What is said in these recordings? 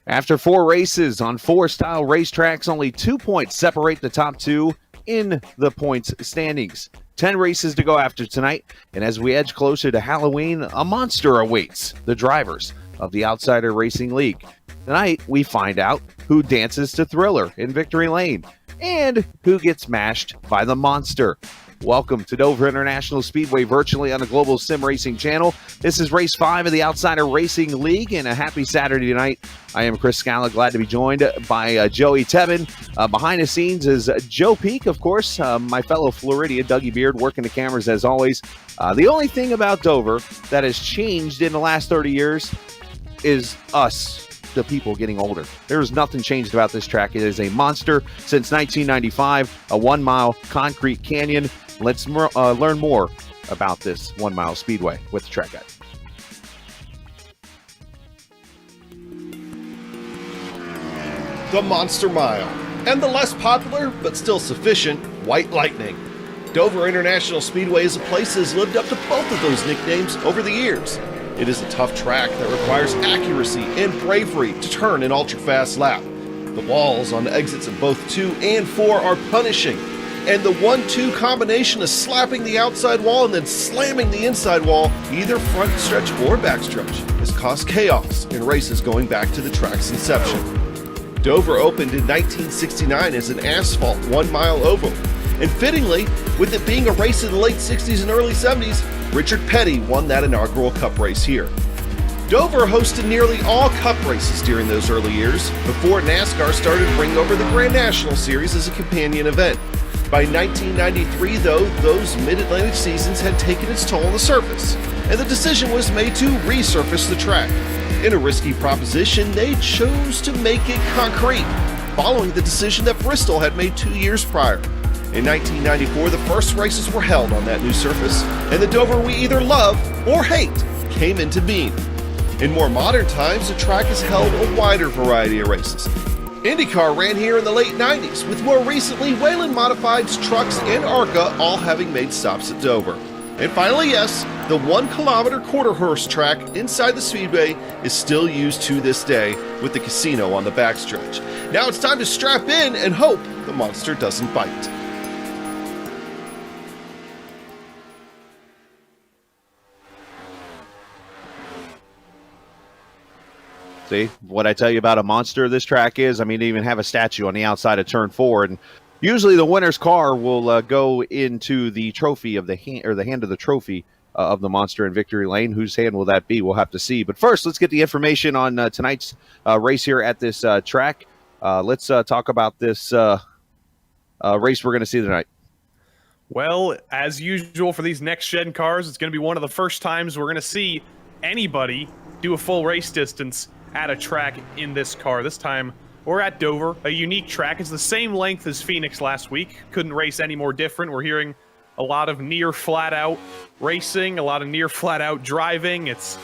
After 4 races on 4 style racetracks, only 2 points separate the top 2 in the points standings. 10 races to go after tonight, and as we edge closer to Halloween, a monster awaits the drivers of the Outsider Racing League. Tonight, we find out who dances to Thriller in Victory Lane and who gets mashed by the monster. Welcome to Dover International Speedway virtually on the Global SimRacing Channel. This is Race 5 of the Outsider Racing League, and a happy Saturday night. I am Chris Scala, glad to be joined by Joey Tebbin. Behind the scenes is Joe Peak, of course, my fellow Floridian, Dougie Beard, working the cameras as always. The only thing about Dover that has changed in the last 30 years is us, the people, getting older. There is nothing changed about this track. It is a monster since 1995, a 1-mile concrete canyon. Let's learn more about this 1-mile speedway with the track guide. The Monster Mile, and the less popular, but still sufficient, White Lightning. Dover International Speedway is a place that has lived up to both of those nicknames over the years. It is a tough track that requires accuracy and bravery to turn an ultra-fast lap. The walls on the exits of both 2 and 4 are punishing, and the 1-2 combination of slapping the outside wall and then slamming the inside wall, either front stretch or back stretch, has caused chaos in races going back to the track's inception. Dover opened in 1969 as an asphalt 1-mile oval, and fittingly, with it being a race in the late 60s and early 70s, Richard Petty won that inaugural Cup race here. Dover hosted nearly all Cup races during those early years, before NASCAR started to bring over the Grand National Series as a companion event. By 1993, though, those Mid-Atlantic seasons had taken its toll on the surface, and the decision was made to resurface the track. In a risky proposition, they chose to make it concrete, following the decision that Bristol had made 2 years prior. In 1994, the first races were held on that new surface, and the Dover we either love or hate came into being. In more modern times, the track has held a wider variety of races. IndyCar ran here in the late 90s, with more recently Whelen Modifieds, trucks, and ARCA all having made stops at Dover. And finally, yes, the 1-kilometer quarter-horse track inside the speedway is still used to this day, with the casino on the backstretch. Now it's time to strap in and hope the monster doesn't bite. See, what I tell you about a monster this track is, I mean, they even have a statue on the outside of turn 4, and usually the winner's car will go into the trophy of the hand, or the hand of the trophy of the monster in victory lane. Whose hand will that be? We'll have to see. But first, let's get the information on tonight's race here at this track. Let's talk about this race we're going to see tonight. Well, as usual for these next-gen cars, it's going to be one of the first times we're going to see anybody do a full race distance at a track in this car. This time, we're at Dover, a unique track. It's the same length as Phoenix last week. Couldn't race any more different. We're hearing a lot of near flat-out racing, a lot of near flat-out driving. It's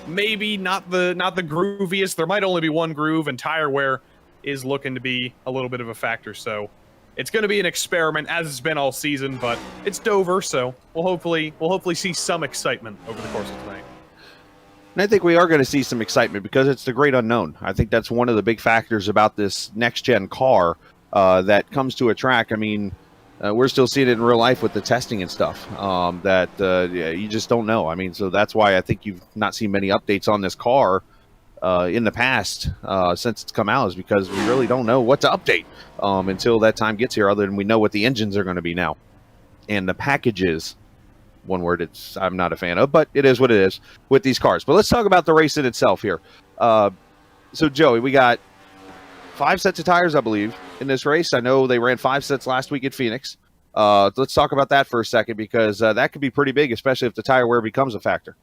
maybe not the grooviest. There might only be one groove, and tire wear is looking to be a little bit of a factor. So it's going to be an experiment, as it's been all season, but it's Dover, so we'll hopefully see some excitement over the course of tonight. And I think we are going to see some excitement because it's the great unknown. I think that's one of the big factors about this next-gen car that comes to a track. I mean, we're still seeing it in real life with the testing and stuff that you just don't know. I mean, so that's why I think you've not seen many updates on this car in the past since it's come out, is because we really don't know what to update until that time gets here, other than we know what the engines are going to be now. And the packages, one word I'm not a fan of, but it is what it is with these cars. But let's talk about the race in itself here. So, Joey, we got 5 sets of tires, I believe, in this race. I know they ran 5 sets last week at Phoenix. Let's talk about that for a second, because that could be pretty big, especially if the tire wear becomes a factor.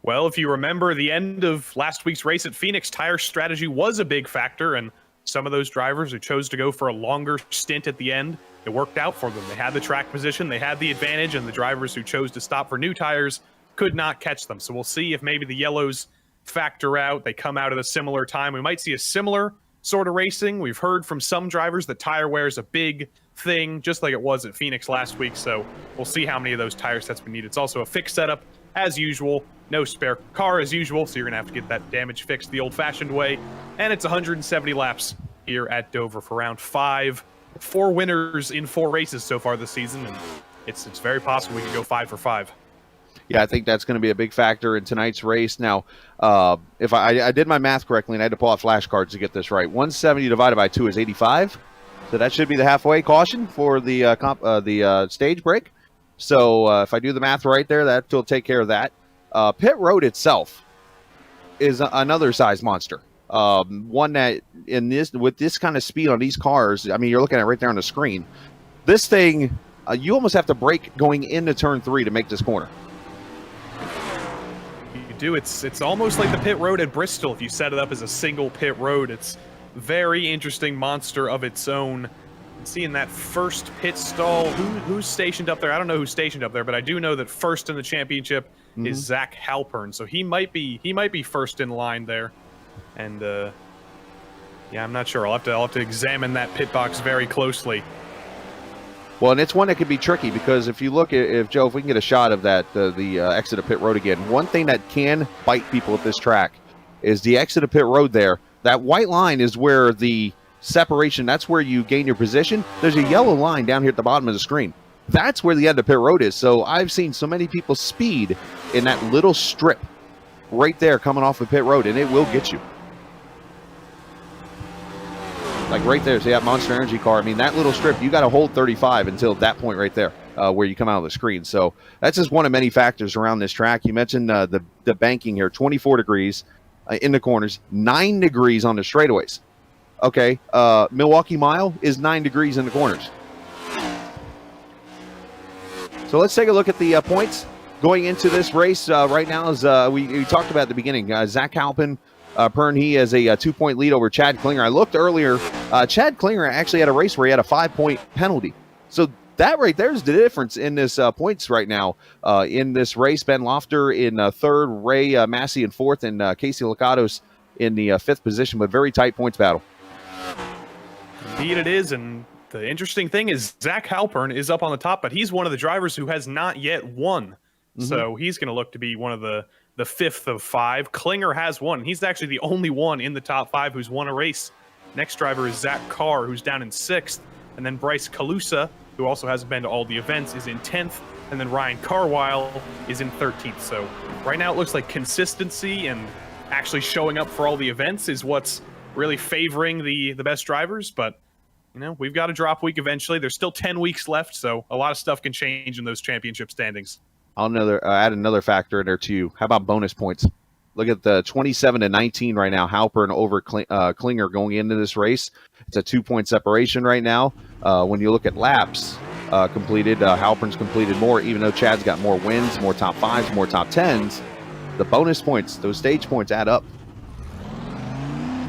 Well, if you remember the end of last week's race at Phoenix, tire strategy was a big factor, and some of those drivers who chose to go for a longer stint at the end, it worked out for them. They had the track position, they had the advantage, and the drivers who chose to stop for new tires could not catch them. So we'll see if maybe the yellows factor out. They come out at a similar time. We might see a similar sort of racing. We've heard from some drivers that tire wear is a big thing, just like it was at Phoenix last week. So we'll see how many of those tire sets we need. It's also a fixed setup, as usual. No spare car, as usual, so you're going to have to get that damage fixed the old-fashioned way. And it's 170 laps here at Dover for round 5. 4 winners in 4 races so far this season, and it's very possible we could go 5 for 5. Yeah, I think that's going to be a big factor in tonight's race. Now, if I did my math correctly, and I had to pull out flashcards to get this right, 170 divided by 2 is 85. So that should be the halfway caution for the stage break. So if I do the math right there, that will take care of that. Pit road itself is another size monster. One that with this kind of speed on these cars, I mean, you're looking at it right there on the screen. This thing, you almost have to brake going into turn 3 to make this corner. You do. It's almost like the pit road at Bristol if you set it up as a single pit road. It's very interesting monster of its own. Seeing that first pit stall, who's stationed up there? I don't know who's stationed up there, but I do know that first in the championship is Zach Halpern, so he might be first in line there. And yeah, I'm not sure. I'll have to examine that pit box very closely. Well, and it's one that could be tricky, because if you look at, if we can get a shot of that, the exit of pit road again, one thing that can bite people at this track is the exit of pit road there. That white line is where the separation, that's where you gain your position. There's a yellow line down here at the bottom of the screen. That's where the end of pit road is. So I've seen so many people speed in that little strip right there coming off of pit road, and it will get you. Like right there, see that Monster Energy car? I mean, that little strip, you got to hold 35 until that point right there where you come out of the screen. So that's just one of many factors around this track. You mentioned the banking here, 24 degrees in the corners, 9 degrees on the straightaways. Okay, Milwaukee Mile is 9 degrees in the corners. So let's take a look at the points going into this race right now. As we talked about at the beginning, Zach Halpern, he has a 2-point lead over Chad Klinger. I looked earlier. Chad Klinger actually had a race where he had a 5-point penalty. So that right there is the difference in this points right now in this race. Ben Lofter in 3rd, Ray Massey in 4th, and Casey Licados in the 5th position, but very tight points battle. Indeed it is, and the interesting thing is Zach Halpern is up on the top, but he's one of the drivers who has not yet won. So he's going to look to be one of the 5th of 5. Klinger has won. He's actually the only one in the top 5 who's won a race. Next driver is Zach Carr, who's down in 6th. And then Bryce Calusa, who also hasn't been to all the events, is in 10th. And then Ryan Carwile is in 13th. So right now it looks like consistency and actually showing up for all the events is what's really favoring the best drivers. But we've got a drop week eventually. There's still 10 weeks left, so a lot of stuff can change in those championship standings. I'll add another factor in there too. How about bonus points? Look at the 27-19 right now. Halpern over Klinger going into this race. It's a 2-point separation right now. When you look at laps completed, Halpern's completed more, even though Chad's got more wins, more top 5s, more top 10s. The bonus points, those stage points add up.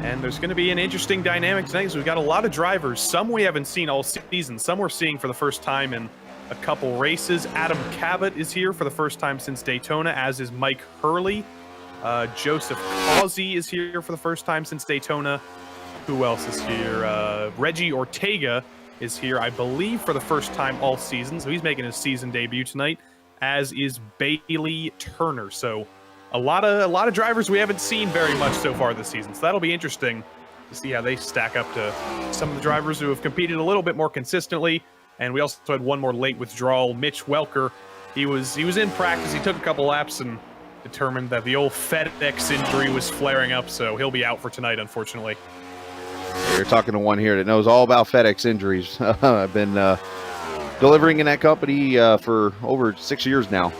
And there's going to be an interesting dynamic tonight because we've got a lot of drivers. Some we haven't seen all season. Some we're seeing for the first time in a couple races. Adam Cabot is here for the first time since Daytona, as is Mike Hurley. Joseph Causey is here for the first time since Daytona. Who else is here? Reggie Ortega is here, I believe, for the first time all season. So he's making his season debut tonight, as is Bailey Turner. So a lot of drivers we haven't seen very much so far this season. So that'll be interesting to see how they stack up to some of the drivers who have competed a little bit more consistently. And we also had one more late withdrawal, Mitch Welker. He was in practice. He took a couple laps and determined that the old FedEx injury was flaring up, so he'll be out for tonight, unfortunately. You're talking to one here that knows all about FedEx injuries. I've been delivering in that company for over 6 years now,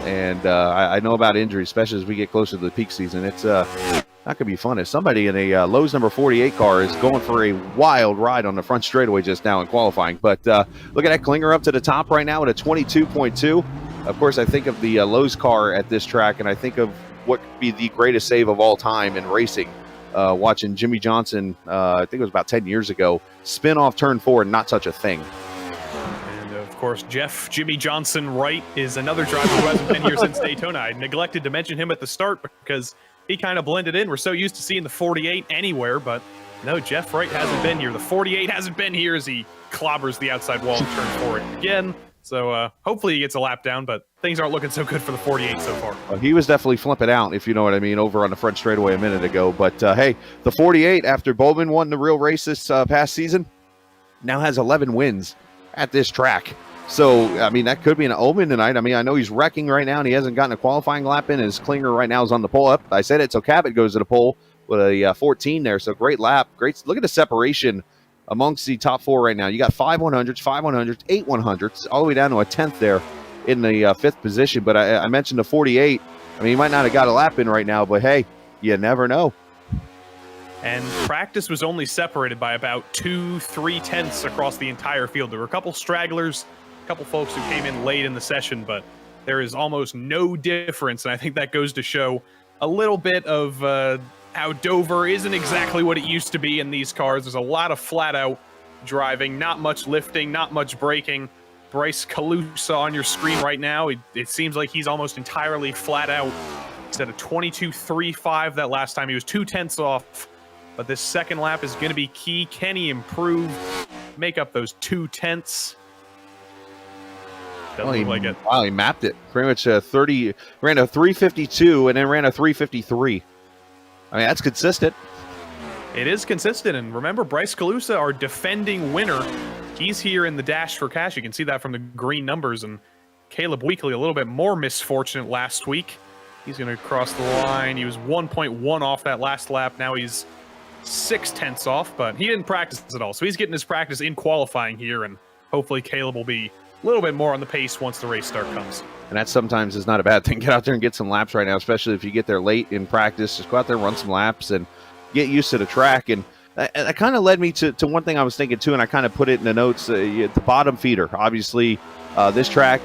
and I know about injuries, especially as we get closer to the peak season. It's not going to be fun. If somebody in a Lowe's number 48 car is going for a wild ride on the front straightaway just now in qualifying. But look at that Klinger up to the top right now at a 22.2. Of course, I think of the Lowe's car at this track, and I think of what could be the greatest save of all time in racing. Watching Jimmy Johnson, I think it was about 10 years ago, spin off turn 4 and not touch a thing. And of course, Jimmy Johnson Wright is another driver who hasn't been here since Daytona. I neglected to mention him at the start because he kind of blended in. We're so used to seeing the 48 anywhere, but no, Jeff Wright hasn't been here. The 48 hasn't been here as he clobbers the outside wall in turn 4 again. So hopefully he gets a lap down, but things aren't looking so good for the 48 so far. Well, he was definitely flipping out, if you know what I mean, over on the front straightaway a minute ago. But, hey, the 48, after Bowman won the real race this past season, now has 11 wins at this track. So, I mean, that could be an omen tonight. I mean, I know he's wrecking right now, and he hasn't gotten a qualifying lap in, and his Klinger right now is on the pole up. I said it, so Cabot goes to the pole with a 14 there. So, great lap. Great. Look at the separation amongst the top 4 right now. You got 5 100s, 5 100s, 8 100s, all the way down to a 10th there in the 5th position. But I mentioned the 48. I mean, he might not have got a lap in right now, but hey, you never know. And practice was only separated by about 2-3 tenths across the entire field. There were a couple stragglers, a couple folks who came in late in the session, but there is almost no difference. And I think that goes to show a little bit of how Dover isn't exactly what it used to be in these cars. There's a lot of flat-out driving, not much lifting, not much braking. Bryce Calusa on your screen right now, it seems like he's almost entirely flat out. He's at a 22.35 that last time. He was 2 tenths off, but this second lap is going to be key. Can he improve, make up those 2 tenths? Doesn't look like it. Wow, he mapped it. Pretty much ran a 352 and then ran a 353. I mean, that's consistent. It is consistent. And remember, Bryce Calusa, our defending winner, he's here in the dash for cash. You can see that from the green numbers. And Caleb Weekly, a little bit more misfortunate last week. He's going to cross the line. He was 1.1 off that last lap. Now he's 6 tenths off, but he didn't practice at all. So he's getting his practice in qualifying here. And hopefully Caleb will be a little bit more on the pace once the race start comes. And that sometimes is not a bad thing. Get out there and get some laps right now, especially if you get there late in practice. Just go out there and run some laps and get used to the track. And that kind of led me to one thing I was thinking, too, and I kind of put it in the notes. The bottom feeder, obviously, this track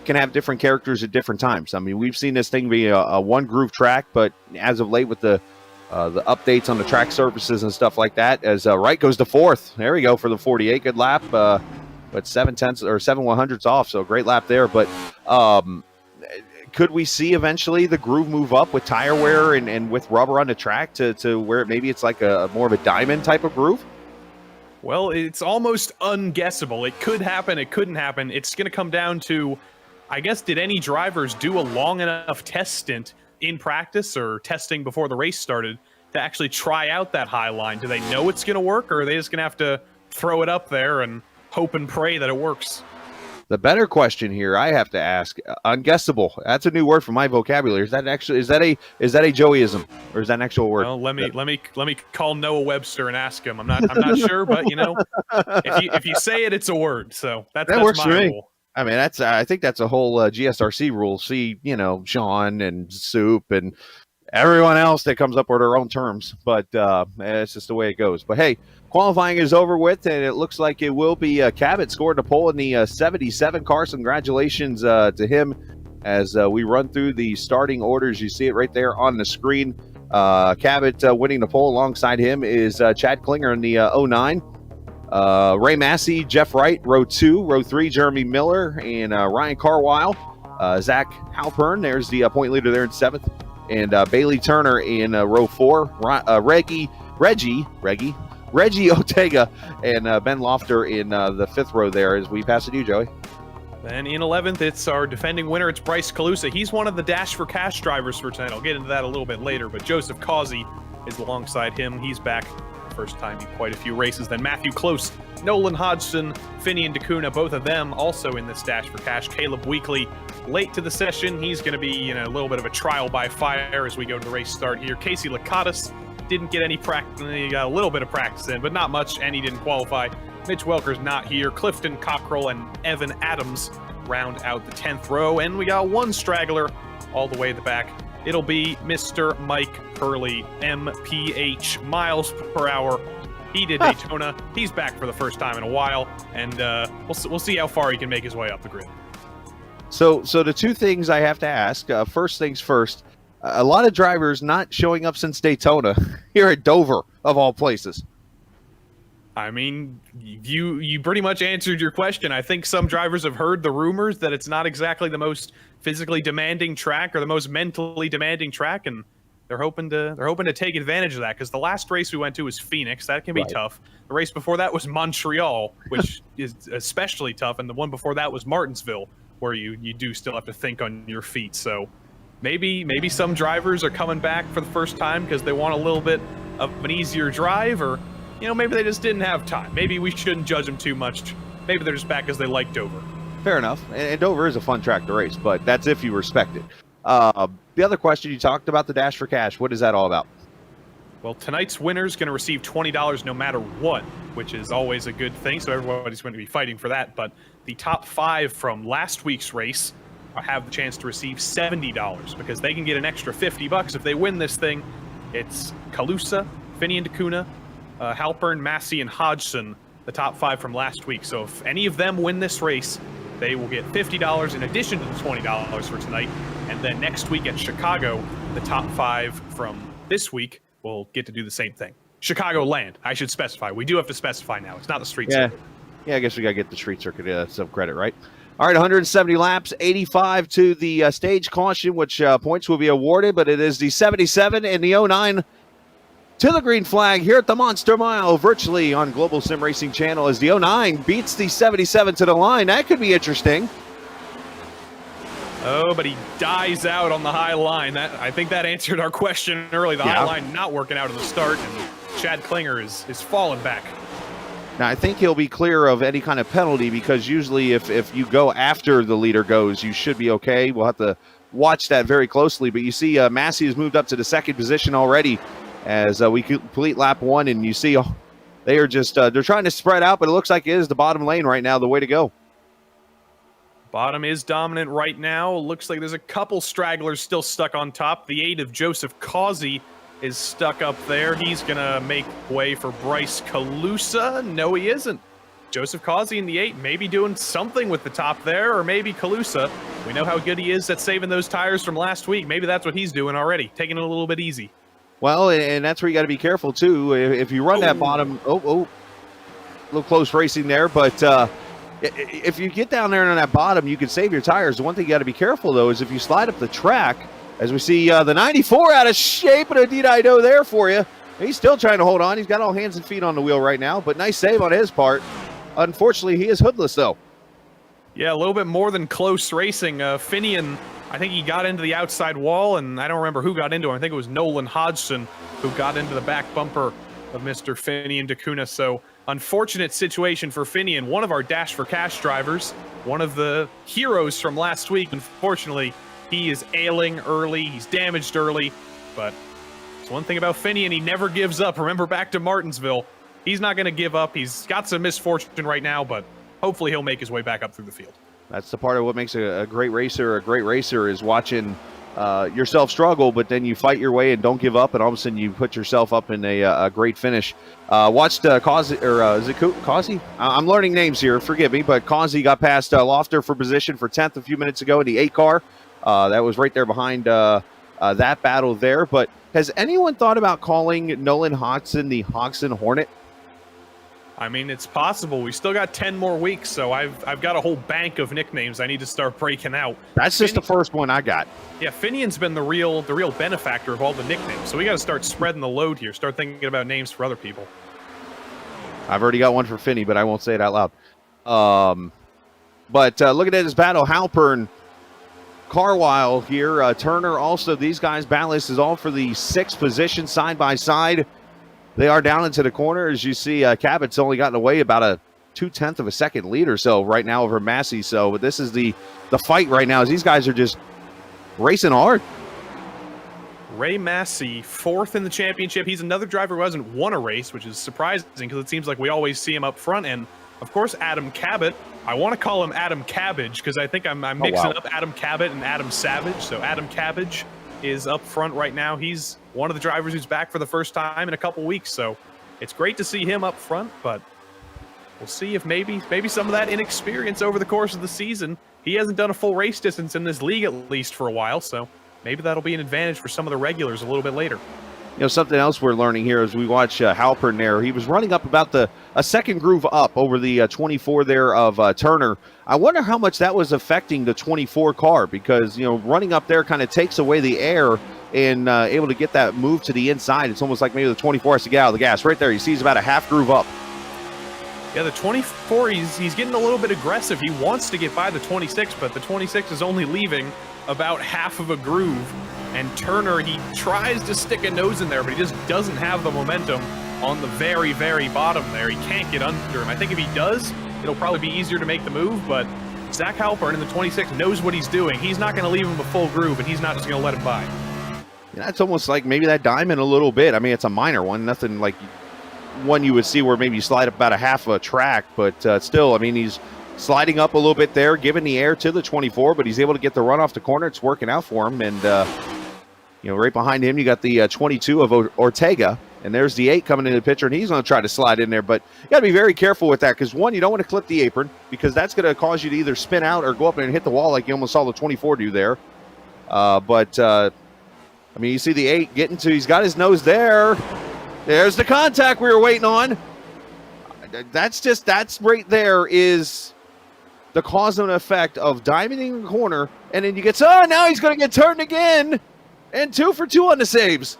can have different characters at different times. I mean, we've seen this thing be a one-groove track, but as of late with the updates on the track surfaces and stuff like that, as Wright goes to 4th. There we go for the 48. Good lap. But 7 tenths or 7 100s off, so great lap there. But could we see eventually the groove move up with tire wear and with rubber on the track to where maybe it's like a more of a diamond type of groove? Well, it's almost unguessable. It could happen. It couldn't happen. It's going to come down to, I guess, did any drivers do a long enough test stint in practice or testing before the race started to actually try out that high line? Do they know it's going to work, or are they just going to have to throw it up there and hope and pray that it works? The better question here I have to ask, unguessable. That's a new word for my vocabulary. Is that a Joeyism, or is that an actual word? Well, let me call Noah Webster and ask him. I'm not sure, but if you say it, it's a word. So that's works my for me. rule. I mean, I think that's a whole GSRC rule. See, Sean and Soup and everyone else that comes up with their own terms, but it's just the way it goes. But hey, qualifying is over with, and it looks like it will be Cabot scored a pole in the 77 car. Congratulations to him as we run through the starting orders. You see it right there on the screen. Cabot winning the pole. Alongside him is Chad Klinger in the 09. Ray Massey, Jeff Wright, row 2. Row 3, Jeremy Miller and Ryan Carwile. Zach Halpern, there's the point leader there in 7th. And Bailey Turner in row 4. Reggie Ortega and Ben Lofter in the 5th row there as we pass it to you, Joey. Then in 11th, it's our defending winner. It's Bryce Calusa. He's one of the Dash for Cash drivers for tonight. I'll get into that a little bit later, but Joseph Causey is alongside him. He's back first time in quite a few races. Then Matthew Close, Nolan Hodgson, Finian DeCuna, both of them also in this Dash for Cash. Caleb Weekly late to the session. He's going to be a little bit of a trial by fire as we go to the race start here. Casey Lakatos didn't get any practice. He got a little bit of practice in, but not much, and he didn't qualify. Mitch Welker's not here. Clifton Cockrell and Evan Adams round out the 10th row, and we got one straggler all the way at the back. It'll be Mr. Mike Hurley, MPH, miles per hour. He did Daytona. He's back for the first time in a while, and we'll see how far he can make his way up the grid. So the two things I have to ask, first things first, a lot of drivers not showing up since Daytona here at Dover, of all places. I mean, you pretty much answered your question. I think some drivers have heard the rumors that it's not exactly the most physically demanding track or the most mentally demanding track, and they're hoping to take advantage of that, because the last race we went to was Phoenix. That can be tough. The race before that was Montreal, which is especially tough, and the one before that was Martinsville, where you do still have to think on your feet. So maybe some drivers are coming back for the first time because they want a little bit of an easier drive, or maybe they just didn't have time. Maybe we shouldn't judge them too much. Maybe they're just back because they like Dover. Fair enough. And Dover is a fun track to race, but that's if you respect it. The other question, you talked about the Dash for Cash. What is that all about? Well, tonight's winner is going to receive $20 no matter what, which is always a good thing, so everybody's going to be fighting for that. But the top 5 from last week's race have the chance to receive $70 because they can get an extra $50 if they win this thing. It's Calusa, Finian DeCuna, Halpern, Massey, and Hodgson, the top 5 from last week. So if any of them win this race, they will get $50 in addition to the $20 for tonight. And then next week at Chicago, the top 5 from this week will get to do the same thing. Chicago land, I should specify. We do have to specify now. It's not the street circuit. Yeah, I guess we got to get the street circuit some credit, right? All right, 170 laps, 85 to the stage caution, which points will be awarded, but it is the 77 and the 09 to the green flag here at the Monster Mile, virtually on Global SimRacing Channel, as the 09 beats the 77 to the line. That could be interesting. Oh, but he dies out on the high line. I think that answered our question early. The high line not working out at the start, and Chad Klinger is falling back. Now, I think he'll be clear of any kind of penalty, because usually if you go after the leader goes, you should be okay. We'll have to watch that very closely. But you see Massey has moved up to the 2nd position already as we complete lap 1, and you see they are just they're trying to spread out, but it looks like it is the bottom lane right now, the way to go. Bottom is dominant right now. Looks like there's a couple stragglers still stuck on top. The 8 of Joseph Causey is stuck up there. He's going to make way for Bryce Calusa. No, he isn't. Joseph Causey in the 8 maybe doing something with the top there, or maybe Calusa. We know how good he is at saving those tires from last week. Maybe that's what he's doing already, taking it a little bit easy. Well, and that's where you got to be careful, too. If you run that bottom... a little close racing there, but... if you get down there on that bottom, you can save your tires. The one thing you got to be careful, though, is if you slide up the track, as we see the 94 out of shape, and indeed I know there for you. He's still trying to hold on. He's got all hands and feet on the wheel right now, but nice save on his part. Unfortunately, he is hoodless, though. Yeah, a little bit more than close racing. Finian, I think he got into the outside wall, and I don't remember who got into him. I think it was Nolan Hodgson who got into the back bumper of Mr. Finian DeCuna. So unfortunate situation for Finian, one of our Dash for Cash drivers. one of the heroes from last week. Unfortunately, he is ailing early. He's damaged early, but it's one thing about Finian, he never gives up. Remember back to Martinsville. He's not going to give up. He's got some misfortune right now, but hopefully he'll make his way back up through the field. That's the part of what makes a great racer a great racer, is watching yourself struggle, but then you fight your way and don't give up, and all of a sudden you put yourself up in a great finish. Watched Causey, or is it Causey? I'm learning names here, forgive me, but Causey got past Lofter for position for 10th a few minutes ago in the 8 car. That was right there behind that battle there. But has anyone thought about calling Nolan Hodgson the Hodgson Hornet? I mean, it's possible. We still got 10 more weeks, so I've got a whole bank of nicknames I need to start breaking out. That's just the first one I got. Yeah, Finian's been the real benefactor of all the nicknames, so we got to start spreading the load here. Start thinking about names for other people. I've already got one for Finney, but I won't say it out loud. But looking at his battle, Halpern, Carlisle here, Turner also. These guys, Ballas is all for the 6th position side by side. They are down into the corner. As you see, Cabot's only gotten away about a 0.2 of a second lead or so right now over Massey. So, but this is the fight right now, as these guys are just racing hard. Ray Massey, 4th in the championship. He's another driver who hasn't won a race, which is surprising because it seems like we always see him up front. And, of course, Adam Cabot. I want to call him Adam Cabbage because I think I'm mixing up Adam Cabot and Adam Savage. So Adam Cabbage is up front right now. He's one of the drivers who's back for the first time in a couple weeks, so it's great to see him up front, but we'll see if maybe some of that inexperience over the course of the season. He hasn't done a full race distance in this league, at least for a while, so maybe that'll be an advantage for some of the regulars a little bit later. You know, something else we're learning here as we watch Halpern there. He was running up about a second groove up over the 24 there of Turner. I wonder how much that was affecting the 24 car, because, you know, running up there kind of takes away the air and able to get that move to the inside. It's almost like maybe the 24 has to get out of the gas. Right there, you see he's about a half groove up. Yeah, the 24, he's getting a little bit aggressive. He wants to get by the 26, but the 26 is only leaving about half of a groove. And Turner, he tries to stick a nose in there, but he just doesn't have the momentum on the very, very bottom there. He can't get under him. I think if he does, it'll probably be easier to make the move, but Zach Halpern in the 26 knows what he's doing. He's not going to leave him a full groove, and he's not just going to let him by. Yeah, it's almost like maybe that diamond a little bit. I mean, it's a minor one, nothing like one you would see where maybe you slide up about a half a track, but still, I mean, he's sliding up a little bit there, giving the air to the 24, but he's able to get the run off the corner. It's working out for him, and you know, right behind him, you got the 22 of Ortega, and there's the 8 coming into the picture, and he's going to try to slide in there, but you got to be very careful with that, because one, you don't want to clip the apron, because that's going to cause you to either spin out or go up and hit the wall like you almost saw the 24 do there. I mean, you see the 8 getting to, he's got his nose there. There's the contact we were waiting on. That's right there is the cause and effect of diamonding the corner, and then you get, now he's going to get turned again, and 2 for 2 on the saves.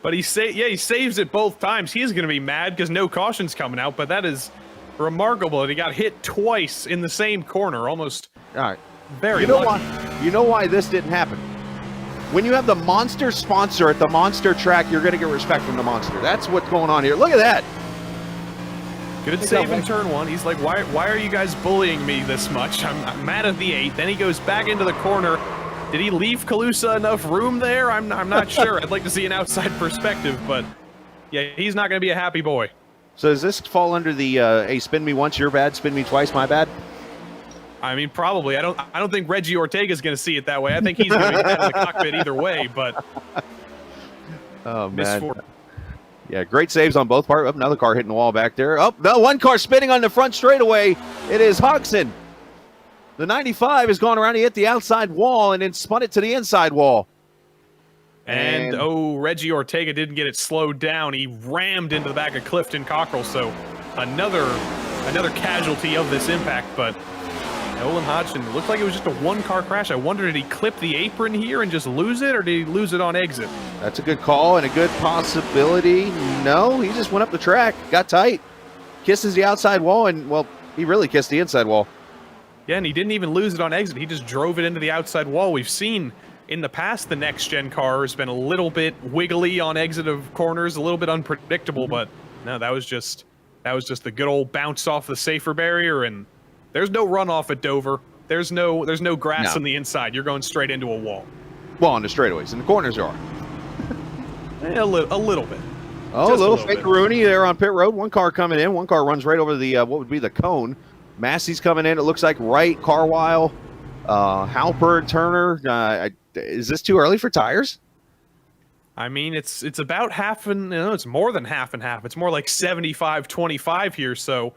But he saves it both times. He's going to be mad because no caution's coming out, but that is remarkable that he got hit twice in the same corner, almost. All right. Very lucky. You know why this didn't happen? When you have the Monster sponsor at the Monster track, you're going to get respect from the Monster. That's what's going on here. Look at that. Good save in turn 1. He's like, why are you guys bullying me this much? I'm mad at the 8. Then he goes back into the corner. Did he leave Calusa enough room there? I'm not sure. I'd like to see an outside perspective, but yeah, he's not going to be a happy boy. So does this fall under the hey, spin me once, you're bad, spin me twice, my bad? I mean, probably. I don't think Reggie Ortega's going to see it that way. I think he's going to be mad in the cockpit either way, but oh man. Yeah, great saves on both parts. Another car hitting the wall back there. Oh, no, one car spinning on the front straightaway. It is Hodgson. The 95 has gone around. He hit the outside wall and then spun it to the inside wall. And Reggie Ortega didn't get it slowed down. He rammed into the back of Clifton Cockrell. So another casualty of this impact. But Nolan Hodgson looked like it was just a one-car crash. I wonder, did he clip the apron here and just lose it, or did he lose it on exit? That's a good call and a good possibility. No, he just went up the track, got tight, kisses the outside wall, and, well, he really kissed the inside wall. Yeah, and he didn't even lose it on exit. He just drove it into the outside wall. We've seen in the past the next-gen car has been a little bit wiggly on exit of corners, a little bit unpredictable, but no, that was just the good old bounce off the safer barrier and There's no runoff at Dover. There's no grass No. on the inside. You're going straight into a wall. Well, on the straightaways. In the corners are. A little bit. Oh, Just a little a little bit. fake-a-rooney there on pit road. One car coming in. One car runs right over the what would be the cone. Massey's coming in. It looks like Wright, Carwile, Halpern, Turner. Is this too early for tires? I mean, it's about half and it's more than half and half. It's more like 75-25 here. So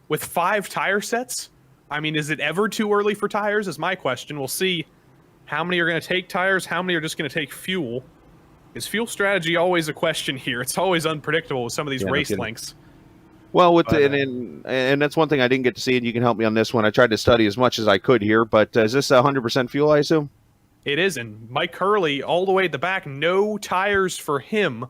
with 5 tire sets, I mean, is it ever too early for tires is my question. We'll see how many are going to take tires, how many are just going to take fuel. Is fuel strategy always a question here? It's always unpredictable with some of these race lengths. Well, and that's one thing I didn't get to see, and you can help me on this one. I tried to study as much as I could here, but is this 100% fuel, I assume? It is, and Mike Hurley all the way at the back, no tires for him,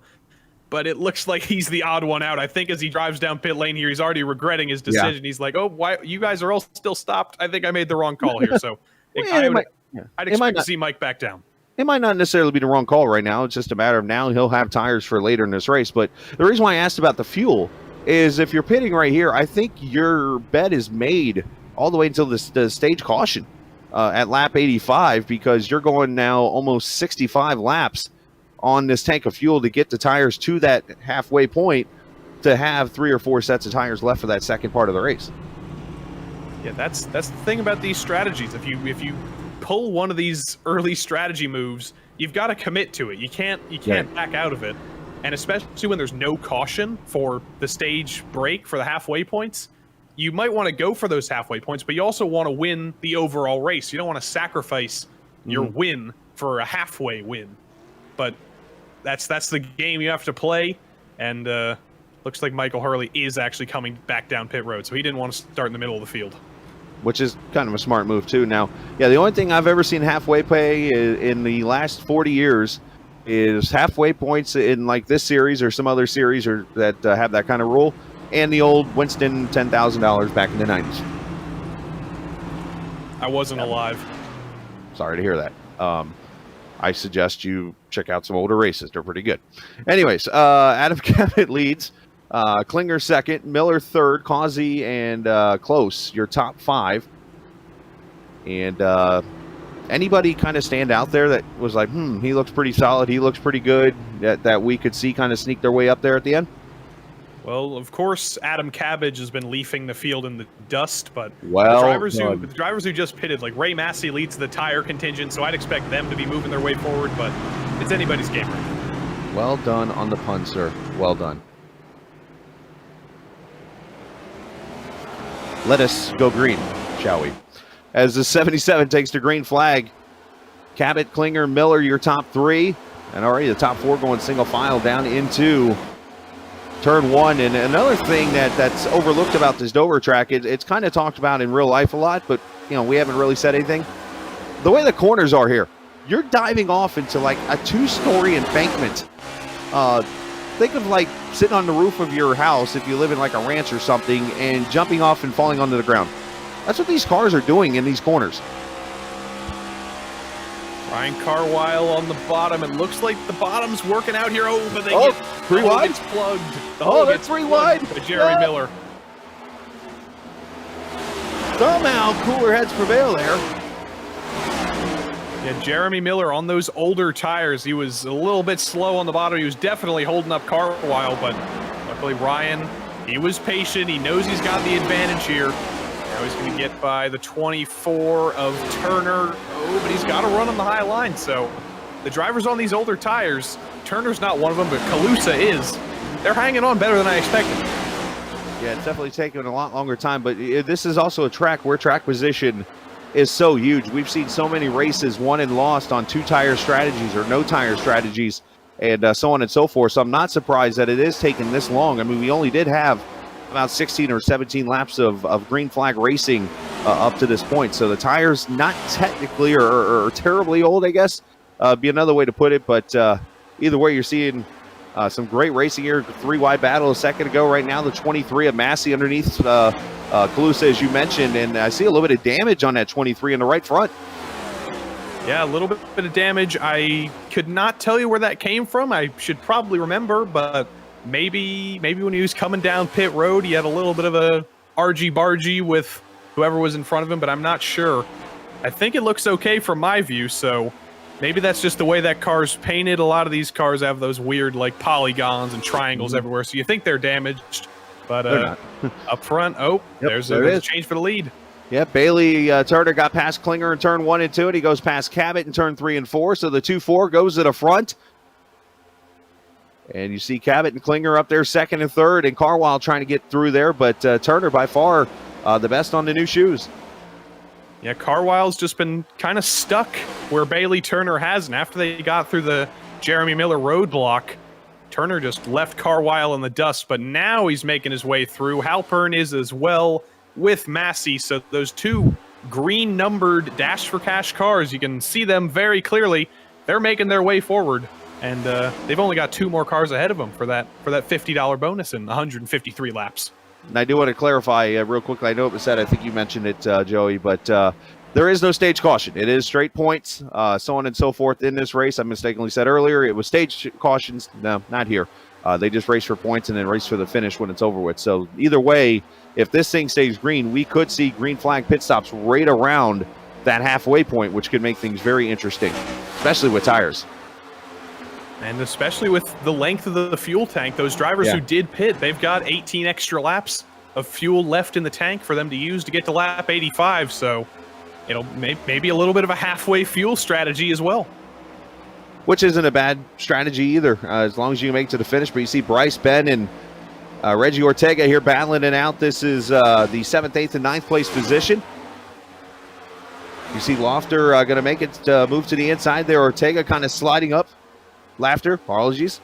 but it looks like he's the odd one out. I think as he drives down pit lane here, he's already regretting his decision. Yeah. He's like, oh, why you guys are all still stopped? I think I made the wrong call here. So I'd expect to see Mike back down. It might not necessarily be the wrong call right now. It's just a matter of now he'll have tires for later in this race. But the reason why I asked about the fuel is if you're pitting right here, I think your bet is made all the way until the stage caution at lap 85, because you're going now almost 65 laps on this tank of fuel to get the tires to that halfway point to have 3 or 4 sets of tires left for that second part of the race. Yeah, that's the thing about these strategies. If you pull one of these early strategy moves, you've got to commit to it. You can't back out of it. And especially when there's no caution for the stage break for the halfway points, you might want to go for those halfway points, but you also want to win the overall race. You don't want to sacrifice your win for a halfway win. But that's the game you have to play. And looks like Michael Hurley is actually coming back down pit road, so he didn't want to start in the middle of the field. Which is kind of a smart move, too. Now, yeah, the only thing I've ever seen halfway pay in the last 40 years is halfway points in like this series or some other series that have that kind of rule, and the old Winston $10,000 back in the 90s. I wasn't alive. Sorry to hear that. I suggest you check out some older races. They're pretty good. Anyways, Adam Cabot leads. Klinger second, Miller third, Causey and Close, your top 5. And anybody kind of stand out there that was like, he looks pretty solid, he looks pretty good, that we could see kind of sneak their way up there at the end? Well, of course, Adam Cabbage has been leafing the field in the dust, but the drivers who just pitted, like Ray Massey leads the tire contingent, so I'd expect them to be moving their way forward, but it's anybody's game right now. Well done on the pun, sir. Well done. Let us go green, shall we? As the 77 takes the green flag, Cabot, Klinger, Miller, your top 3, and already the top 4 going single file down into turn 1. And another thing that's overlooked about this Dover track, it's kind of talked about in real life a lot, but we haven't really said anything. The way the corners are here, you're diving off into like a 2-story embankment. Think of like sitting on the roof of your house if you live in like a ranch or something and jumping off and falling onto the ground. That's what these cars are doing in these corners. Ryan Carwile on the bottom. It looks like the bottom's working out here. Oh, but they get 3 wide. Gets plugged. They're 3 wide. By Jeremy Miller. Somehow cooler heads prevail there. Yeah, Jeremy Miller on those older tires. He was a little bit slow on the bottom. He was definitely holding up Carwile, but luckily Ryan, he was patient. He knows he's got the advantage here. Now he's going to get by the 24 of Turner. Oh, but he's got to run on the high line. So the drivers on these older tires, Turner's not one of them, but Calusa is. They're hanging on better than I expected. Yeah, it's definitely taken a lot longer time, but this is also a track where track position is so huge. We've seen so many races won and lost on 2-tire strategies or no tire strategies and so on and so forth. So I'm not surprised that it is taking this long. I mean, we only did have about 16 or 17 laps of green flag racing up to this point. So the tires not technically or terribly old, I guess, be another way to put it. But either way, you're seeing some great racing here. 3-wide battle a second ago. Right now, the 23 of Massey underneath Calusa, as you mentioned. And I see a little bit of damage on that 23 in the right front. Yeah, a little bit of damage. I could not tell you where that came from. I should probably remember, but maybe when he was coming down pit road, he had a little bit of a argy-bargy with whoever was in front of him, but I'm not sure. I think it looks okay from my view, so maybe that's just the way that car's painted. A lot of these cars have those weird, like, polygons and triangles everywhere, so you think they're damaged. But up front, there's a change for the lead. Yeah, Bailey Turner got past Klinger in turn 1 and 2, and he goes past Cabot in turn 3 and 4. So the 2-4 goes to the front. And you see Cabot and Klinger up there second and third, and Carwile trying to get through there, but Turner by far the best on the new shoes. Yeah, Carwile's just been kind of stuck where Bailey Turner hasn't. After they got through the Jeremy Miller roadblock, Turner just left Carwile in the dust, but now he's making his way through. Halpern is as well with Massey, so those two green numbered Dash for Cash cars, you can see them very clearly. They're making their way forward, and they've only got 2 more cars ahead of them for that $50 bonus in 153 laps. And I do want to clarify real quickly. I know it was said, I think you mentioned it, Joey, but there is no stage caution. It is straight points, so on and so forth in this race. I mistakenly said earlier it was stage cautions. No, not here. They just race for points and then race for the finish when it's over with. So either way, if this thing stays green, we could see green flag pit stops right around that halfway point, which could make things very interesting, especially with tires. And especially with the length of the fuel tank, those drivers who did pit, they've got 18 extra laps of fuel left in the tank for them to use to get to lap 85. So it'll maybe a little bit of a halfway fuel strategy as well. Which isn't a bad strategy either, as long as you can make it to the finish. But you see Bryce, Ben, and Reggie Ortega here battling it out. This is the 7th, 8th, and 9th place position. You see Lofter going to make it move to the inside there. Ortega kind of sliding up. Apologies.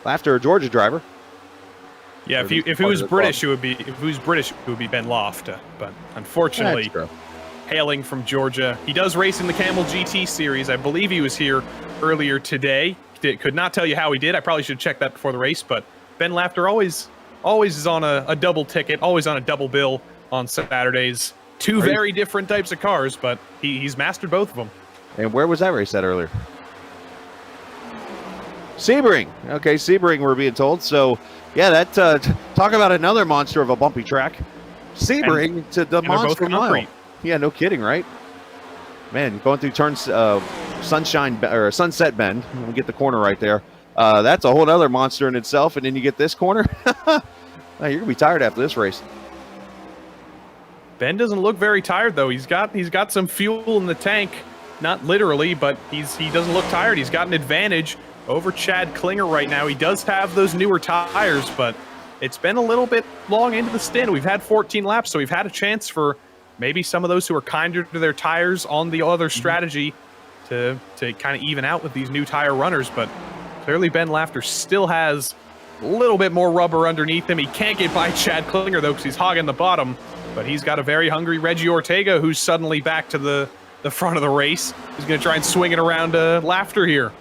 Laughter, a Georgia driver. Yeah, if he was British, it would be Ben Lofter. But unfortunately, hailing from Georgia, he does race in the Camel GT series. I believe he was here earlier today. Could not tell you how he did. I probably should check that before the race. But Ben Lafter always is on a double ticket, always on a double bill on Saturdays. 2 very different types of cars, but he's mastered both of them. And where was that race at earlier? Sebring. Okay, Sebring, we're being told. So, yeah, that talk about another monster of a bumpy track. Sebring to the Monster Mile. Yeah, no kidding, right? Man, going through turns, Sunset Bend. We get the corner right there. That's a whole other monster in itself. And then you get this corner. You're gonna be tired after this race. Ben doesn't look very tired though. He's got some fuel in the tank, not literally, but he doesn't look tired. He's got an advantage over Chad Klinger right now. He does have those newer tires, but it's been a little bit long into the stint. We've had 14 laps, so we've had a chance for maybe some of those who are kinder to their tires on the other strategy to kind of even out with these new tire runners. But clearly Ben Lafter still has a little bit more rubber underneath him. He can't get by Chad Klinger though because he's hogging the bottom, but he's got a very hungry Reggie Ortega who's suddenly back to the front of the race. He's going to try and swing it around Lafter here.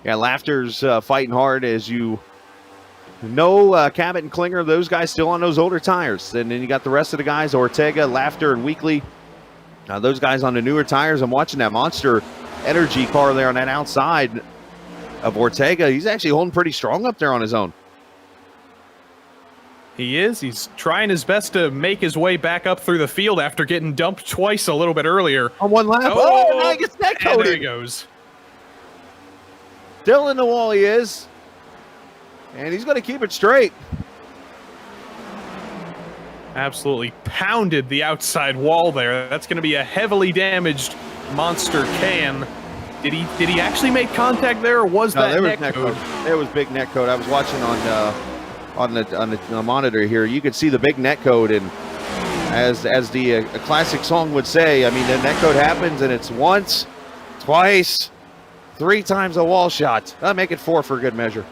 Yeah, Lafter's fighting hard, as you know. Cabot and Klinger, those guys still on those older tires. And then you got the rest of the guys, Ortega, Lafter, and Weekly. Those guys on the newer tires. I'm watching that Monster Energy car there on that outside of Ortega. He's actually holding pretty strong up there on his own. He is. He's trying his best to make his way back up through the field after getting dumped twice a little bit earlier. On one lap. Oh, now he gets that coated. And there he goes. Still in the wall he is. And he's going to keep it straight. Absolutely pounded the outside wall there. That's going to be a heavily damaged Monster can. Did he actually make contact there, or was that neck code? There was big neck code. I was watching on the monitor here. You could see the big net code, and as the classic song would say, I mean, the net code happens and it's once, twice, 3 times a wall shot. I'll make it 4 for good measure.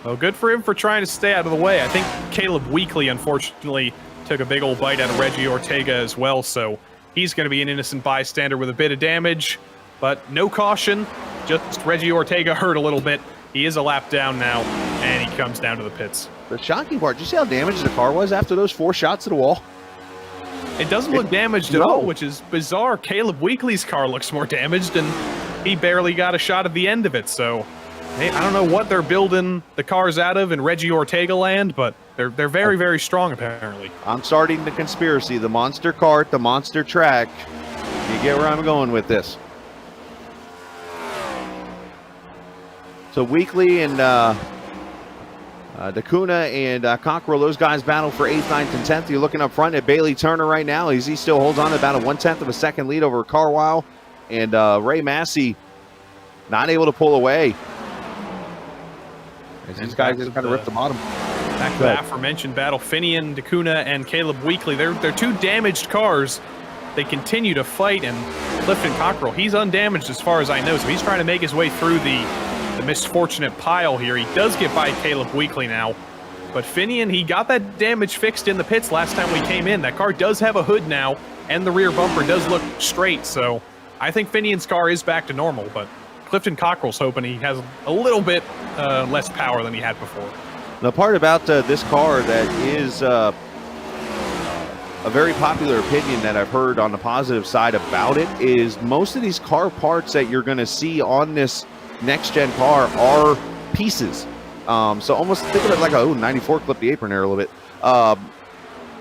Well, good for him for trying to stay out of the way. I think Caleb Weekly, unfortunately, took a big old bite out of Reggie Ortega as well, so he's going to be an innocent bystander with a bit of damage, but no caution. Just Reggie Ortega hurt a little bit. He is a lap down now, and he comes down to the pits. The shocking part, did you see how damaged the car was after those 4 shots to the wall? It doesn't look damaged at all, which is bizarre. Caleb Weekly's car looks more damaged, and he barely got a shot at the end of it, so Hey, I don't know what they're building the cars out of in Reggie Ortega land, but they're very, very strong apparently. I'm starting the conspiracy. The monster cart, the monster track. You get where I'm going with this. So Weekly and Dacuna and Cockrell, those guys battle for 8th, 9th, and 10th. You're looking up front at Bailey Turner right now. He still holds on to about a 1/10 of a second lead over Carwile. And Ray Massey not able to pull away. As these guys just kind of ripped the bottom. Back to the aforementioned battle, Finian, Dacuna, and Caleb Weekly. They're two damaged cars. They continue to fight, and Clifton Cockrell, he's undamaged as far as I know, so he's trying to make his way through the misfortunate pile here. He does get by Caleb Weekly now, but Finian, he got that damage fixed in the pits last time we came in. That car does have a hood now, and the rear bumper does look straight, so I think Finian's car is back to normal, but Clifton Cockrell's hoping he has a little bit less power than he had before. The part about this car that is a very popular opinion that I've heard on the positive side about it is most of these car parts that you're going to see on this next-gen car are pieces. So almost think of it like a 94 clip the apron there a little bit.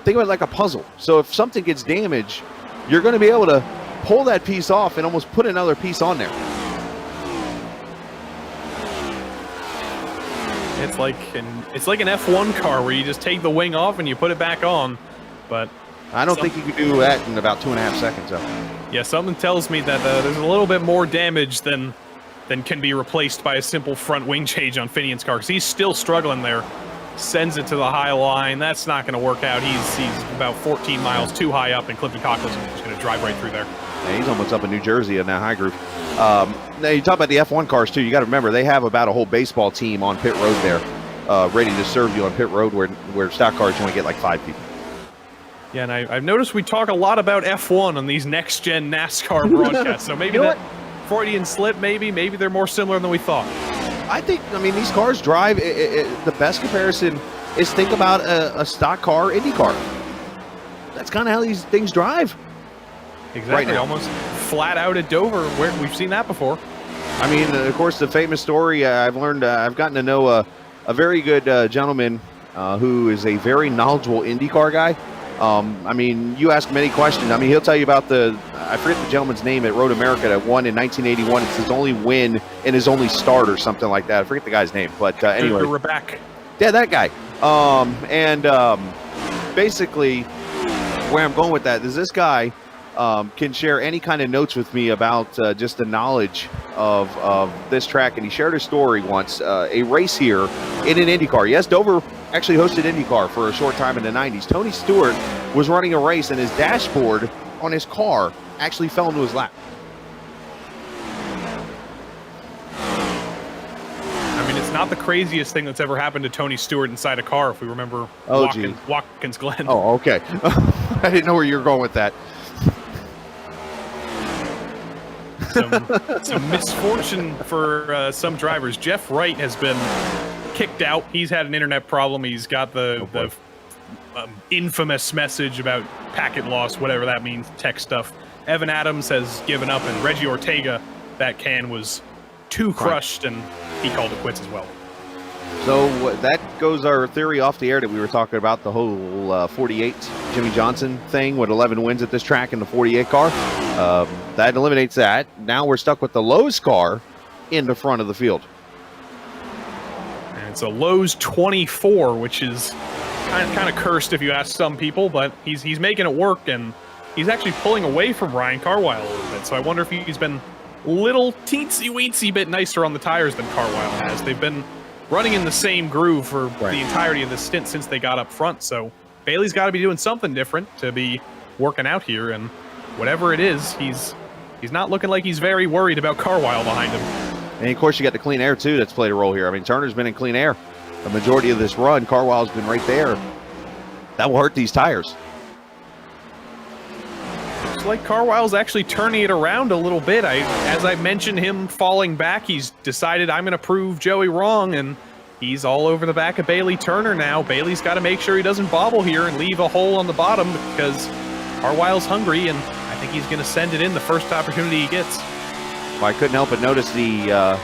Think of it like a puzzle. So if something gets damaged, you're going to be able to pull that piece off and almost put another piece on there. It's like an F1 car where you just take the wing off and you put it back on, but I don't think you can do that in about 2.5 seconds. Though. Yeah, something tells me that there's a little bit more damage than can be replaced by a simple front wing change on Finian's car, because he's still struggling there. Sends it to the high line. That's not going to work out. He's about 14 miles too high up, and Clifton Cockrell's just going to drive right through there. Yeah, he's almost up in New Jersey in that high group. Now you talk about the F1 cars too. You got to remember they have about a whole baseball team on pit road there, ready to serve you on pit road, where stock cars you only get like 5 people. Yeah, and I've noticed we talk a lot about F1 on these next-gen NASCAR broadcasts, so maybe that Freudian slip, maybe they're more similar than we thought. I mean, these cars drive, the best comparison is think about a stock car, Indy car. That's kind of how these things drive. Exactly, right almost flat out at Dover, where we've seen that before. I mean, of course, the famous story, I've gotten to know a very good gentleman who is a very knowledgeable IndyCar guy. I mean, you ask him any question. I mean, he'll tell you about I forget the gentleman's name at Road America that won in 1981. It's his only win and his only start or something like that. I forget the guy's name, but anyway. Reback. Yeah, that guy. Basically, where I'm going with that is this guy can share any kind of notes with me about just the knowledge of this track. And he shared a story once, a race here in an IndyCar. Yes, Dover actually hosted IndyCar for a short time in the 90s. Tony Stewart was running a race, and his dashboard on his car actually fell into his lap. I mean, it's not the craziest thing that's ever happened to Tony Stewart inside a car, if we remember Watkins Glen. Oh, okay. I didn't know where you were going with that. Some misfortune for some drivers. Jeff Wright has been kicked out. He's had an internet problem. He's got the infamous message about packet loss, whatever that means, tech stuff. Evan Adams has given up, and Reggie Ortega, that can was too crushed, and he called it quits as well. So that goes our theory off the air that we were talking about, the whole 48 Jimmy Johnson thing with 11 wins at this track in the 48 car. That eliminates that. Now we're stuck with the Lowe's car in the front of the field. And it's a Lowe's 24, which is kind of cursed if you ask some people, but he's making it work, and he's actually pulling away from Ryan Carwile a little bit. So I wonder if he's been a little teensy-weensy bit nicer on the tires than Carwile has. They've been running in the same groove for the entirety of the stint since they got up front. So Bailey's got to be doing something different to be working out here, and whatever it is, he's not looking like he's very worried about Carwile behind him. And of course, you got the clean air too that's played a role here. I mean, Turner's been in clean air the majority of this run. Carwile's been right there. That will hurt these tires. Looks like Carwile's actually turning it around a little bit. As I mentioned him falling back, he's decided I'm going to prove Joey wrong, and he's all over the back of Bailey Turner now. Bailey's got to make sure he doesn't bobble here and leave a hole on the bottom, because Carwile's hungry, and I think he's going to send it in the first opportunity he gets. Well, I couldn't help but notice the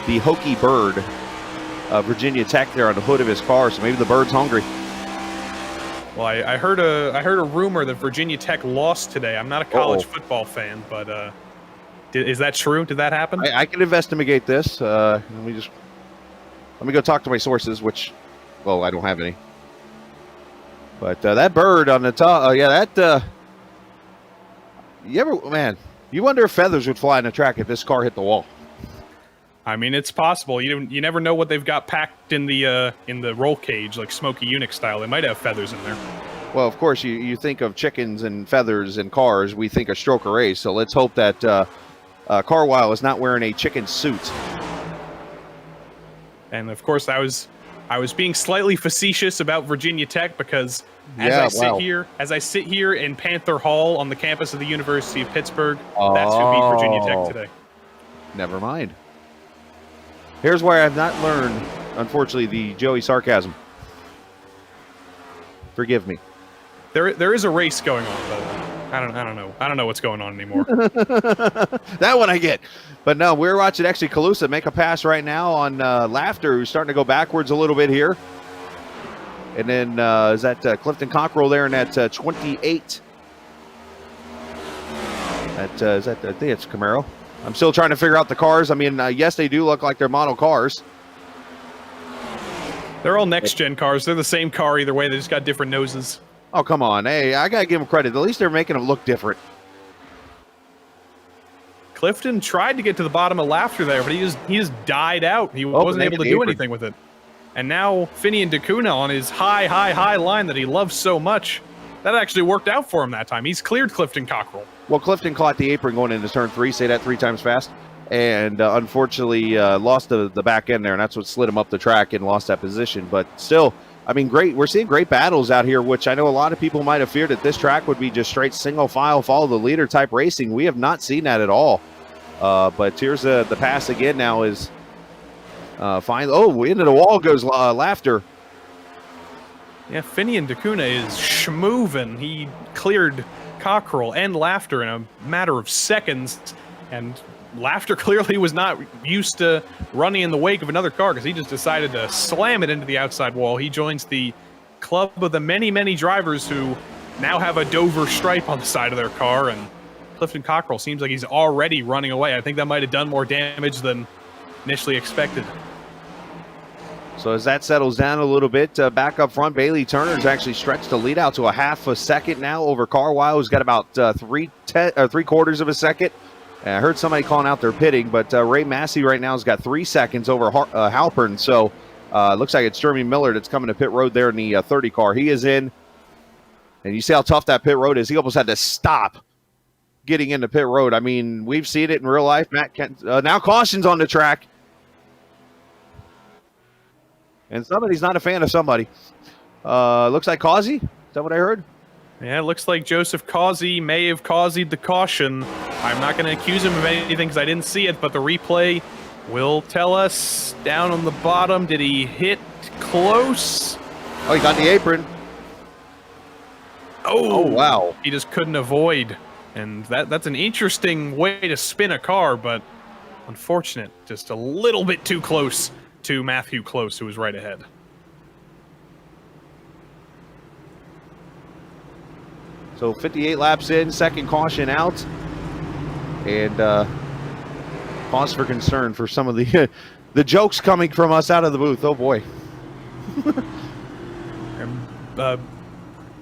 the Hokey Bird, Virginia Tech, there on the hood of his car. So maybe the bird's hungry. Well, I heard a rumor that Virginia Tech lost today. I'm not a college football fan, but is that true? Did that happen? I can investigate this. Let me go talk to my sources, which, well, I don't have any. But that bird on the top, you wonder if feathers would fly in the track if this car hit the wall. I mean, it's possible. You never know what they've got packed in the roll cage, like Smokey Unix style. They might have feathers in there. Well, of course, you think of chickens and feathers and cars. We think of Stroker Race. So let's hope that Carwile is not wearing a chicken suit. And of course, I was being slightly facetious about Virginia Tech because as I sit here in Panther Hall on the campus of the University of Pittsburgh, that's who beat Virginia Tech today. Never mind. Here's where I've not learned, unfortunately, the Joey sarcasm. Forgive me. There is a race going on, by the way. I don't know what's going on anymore. That one I get. But no, we're watching actually Calusa make a pass right now on Laughter, who's starting to go backwards a little bit here. And then is that Clifton Cockrell there in that 28? I think it's Camaro. I'm still trying to figure out the cars. I mean, yes, they do look like they're model cars. They're all next-gen cars. They're the same car either way. They just got different noses. Oh, come on. Hey, I got to give them credit. At least they're making them look different. Clifton tried to get to the bottom of Laughter there, but he just died out. He wasn't able to do anything with it. And now Finian DeCuna on his high line that he loves so much, that actually worked out for him that time. He's cleared Clifton Cockrell. Well, Clifton caught the apron going into turn 3. Say that 3 times fast. And unfortunately lost the back end there, and that's what slid him up the track and lost that position. But still, I mean, great. We're seeing great battles out here, which I know a lot of people might have feared that this track would be just straight single file, follow the leader type racing. We have not seen that at all. But here's the pass again now is fine. Oh, into the wall goes Laughter. Yeah, Finian DeCuna is schmoovin'. He cleared Cockrell and Laughter in a matter of seconds, and Laughter clearly was not used to running in the wake of another car because he just decided to slam it into the outside wall. He joins the club of the many, many drivers who now have a Dover stripe on the side of their car, and Clifton Cockrell seems like he's already running away. I think that might have done more damage than initially expected. So as that settles down a little bit, back up front, Bailey Turner's actually stretched the lead out to a half a second now over Carwile, who's got about 3/4 of a second. I heard somebody calling out their pitting, but Ray Massey right now has got 3 seconds over Halpern. So looks like it's Jeremy Miller that's coming to pit road there in the 30 car. He is in, and you see how tough that pit road is. He almost had to stop getting into pit road. I mean, we've seen it in real life. Matt Kent, now caution's on the track. And somebody's not a fan of somebody. Looks like Causey. Is that what I heard? Yeah, it looks like Joseph Causey may have caused the caution. I'm not going to accuse him of anything because I didn't see it, but the replay will tell us down on the bottom. Did he hit close? Oh, he got the apron. Oh, wow. He just couldn't avoid. And that's an interesting way to spin a car, but unfortunate. Just a little bit too close to Matthew Close, who was right ahead. So 58 laps in, second caution out, and cause for concern for some of the the jokes coming from us out of the booth. Oh boy.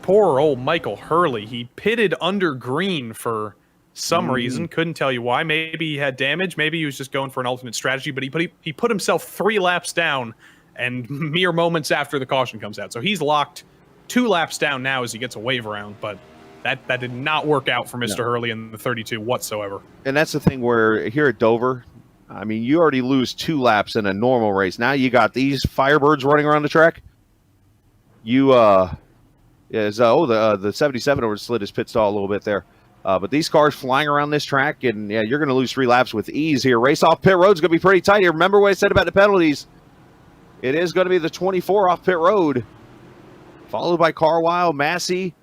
Poor old Michael Hurley. He pitted under green for some reason. Couldn't tell you why. Maybe he had damage. Maybe he was just going for an alternate strategy. But he put himself 3 laps down, and mere moments after the caution comes out. So he's locked 2 laps down now as he gets a wave around. But that did not work out for Mr. Hurley in the 32 whatsoever. And that's the thing where here at Dover, I mean, you already lose 2 laps in a normal race. Now you got these Firebirds running around the track. The 77 over slid his pit stall a little bit there. But these cars flying around this track, and yeah, you're going to lose 3 laps with ease here. Race off pit road's going to be pretty tight here. Remember what I said about the penalties. It is going to be the 24 off pit road, followed by Carwile, Massey,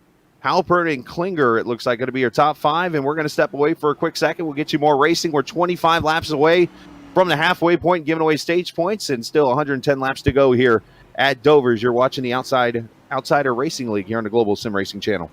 Halpern, and Klinger. It looks like going to be your top 5, and we're going to step away for a quick second. We'll get you more racing. We're 25 laps away from the halfway point, giving away stage points, and still 110 laps to go here at Dover's. You're watching the Outsider Racing League here on the Global SimRacing Channel.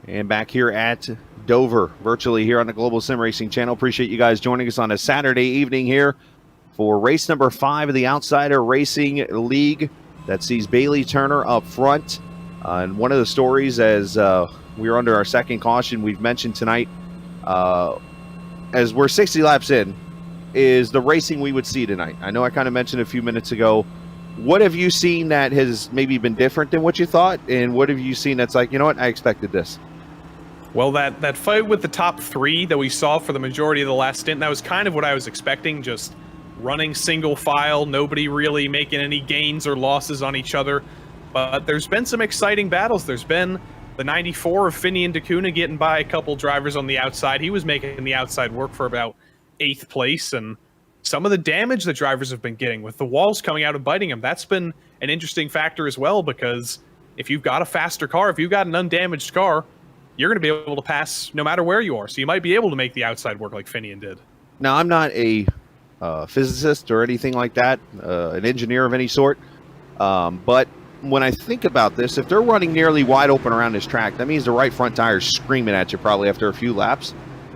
And back here at Dover, virtually here on the Global SimRacing Channel. Appreciate you guys joining us on a Saturday evening here for race number 5 of the Outsider Racing League that sees Bailey Turner up front. And one of the stories, as we are under our second caution, we've mentioned tonight, as we're 60 laps in, is the racing we would see tonight. I know I kind of mentioned a few minutes ago. What have you seen that has maybe been different than what you thought? And what have you seen that's like, you know what, I expected this? Well, that fight with the top 3 that we saw for the majority of the last stint, that was kind of what I was expecting, just running single file, nobody really making any gains or losses on each other. But there's been some exciting battles. There's been the 94 of Finian DeCuna getting by a couple drivers on the outside. He was making the outside work for about 8th place, and some of the damage that drivers have been getting with the walls coming out and biting them, that's been an interesting factor as well, because if you've got a faster car, if you've got an undamaged car, you're going to be able to pass no matter where you are. So you might be able to make the outside work like Finian did. Now, I'm not a physicist or anything like that, an engineer of any sort, but when I think about this, if they're running nearly wide open around this track, that means the right front tire's screaming at you probably after a few laps.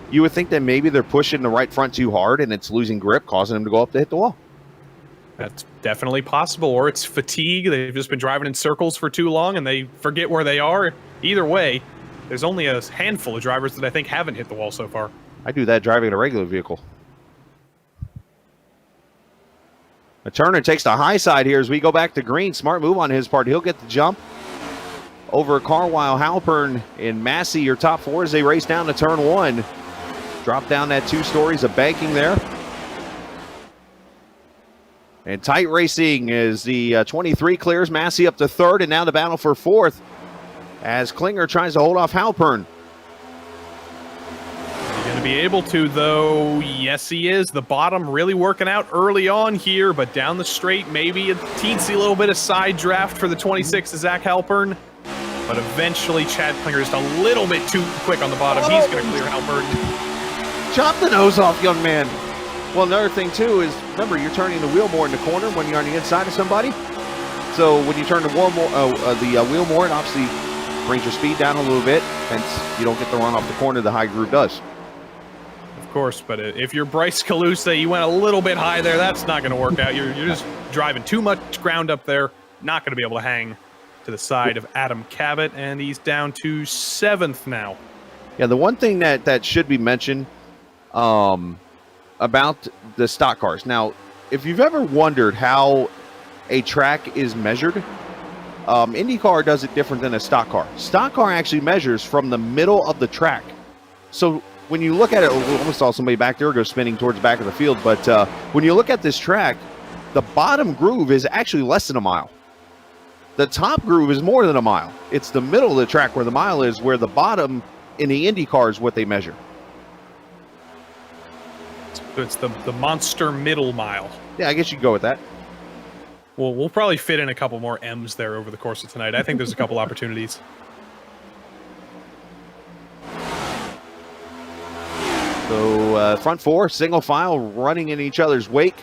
You would think that maybe they're pushing the right front too hard and it's losing grip, causing them to go up to hit the wall. That's definitely possible, or it's fatigue. They've just been driving in circles for too long and they forget where they are. Either way, there's only a handful of drivers that I think haven't hit the wall so far. I do that driving a regular vehicle. Turner takes the high side here as we go back to green. Smart move on his part. He'll get the jump over Carlisle, Halpern, and Massey, your top 4 as they race down to turn 1. Drop down that 2 stories of banking there. And tight racing as the 23 clears Massey up to 3rd, and now the battle for 4th as Klinger tries to hold off Halpern. Going to be able to, though. Yes, he is. The bottom really working out early on here, but down the straight, maybe a teensy little bit of side draft for the 26 of Zach Halpern. But eventually, Chad Klinger just a little bit too quick on the bottom. He's going to clear Halpern. Chop the nose off, young man. Well, another thing, too, is remember, you're turning the wheel more in the corner when you're on the inside of somebody. So when you turn the wheel more, it obviously brings your speed down a little bit, hence you don't get the run off the corner the high groove does. Of course, but if you're Bryce Calusa, you went a little bit high there, that's not going to work out. You're just driving too much ground up there, not going to be able to hang to the side of Adam Cabot, and he's down to 7th now. Yeah, the one thing that should be mentioned about the stock cars. Now, if you've ever wondered how a track is measured, IndyCar does it different than a stock car. Stock car actually measures from the middle of the track. So when you look at it, we almost saw somebody back there go spinning towards the back of the field, but when you look at this track, the bottom groove is actually less than a mile. The top groove is more than a mile. It's the middle of the track where the mile is, where the bottom in the IndyCar is what they measure. So it's the monster middle mile. Yeah, I guess you could go with that. We'll probably fit in a couple more M's there over the course of tonight. I think there's a couple opportunities. So front four, single file, running in each other's wake.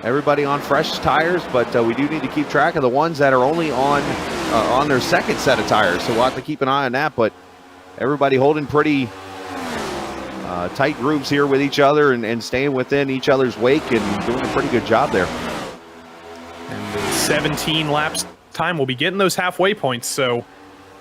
Everybody on fresh tires, but we do need to keep track of the ones that are only on their second set of tires. So we'll have to keep an eye on that. But everybody holding pretty tight grooves here with each other and staying within each other's wake and doing a pretty good job there. And in 17 laps time, we'll be getting those halfway points. So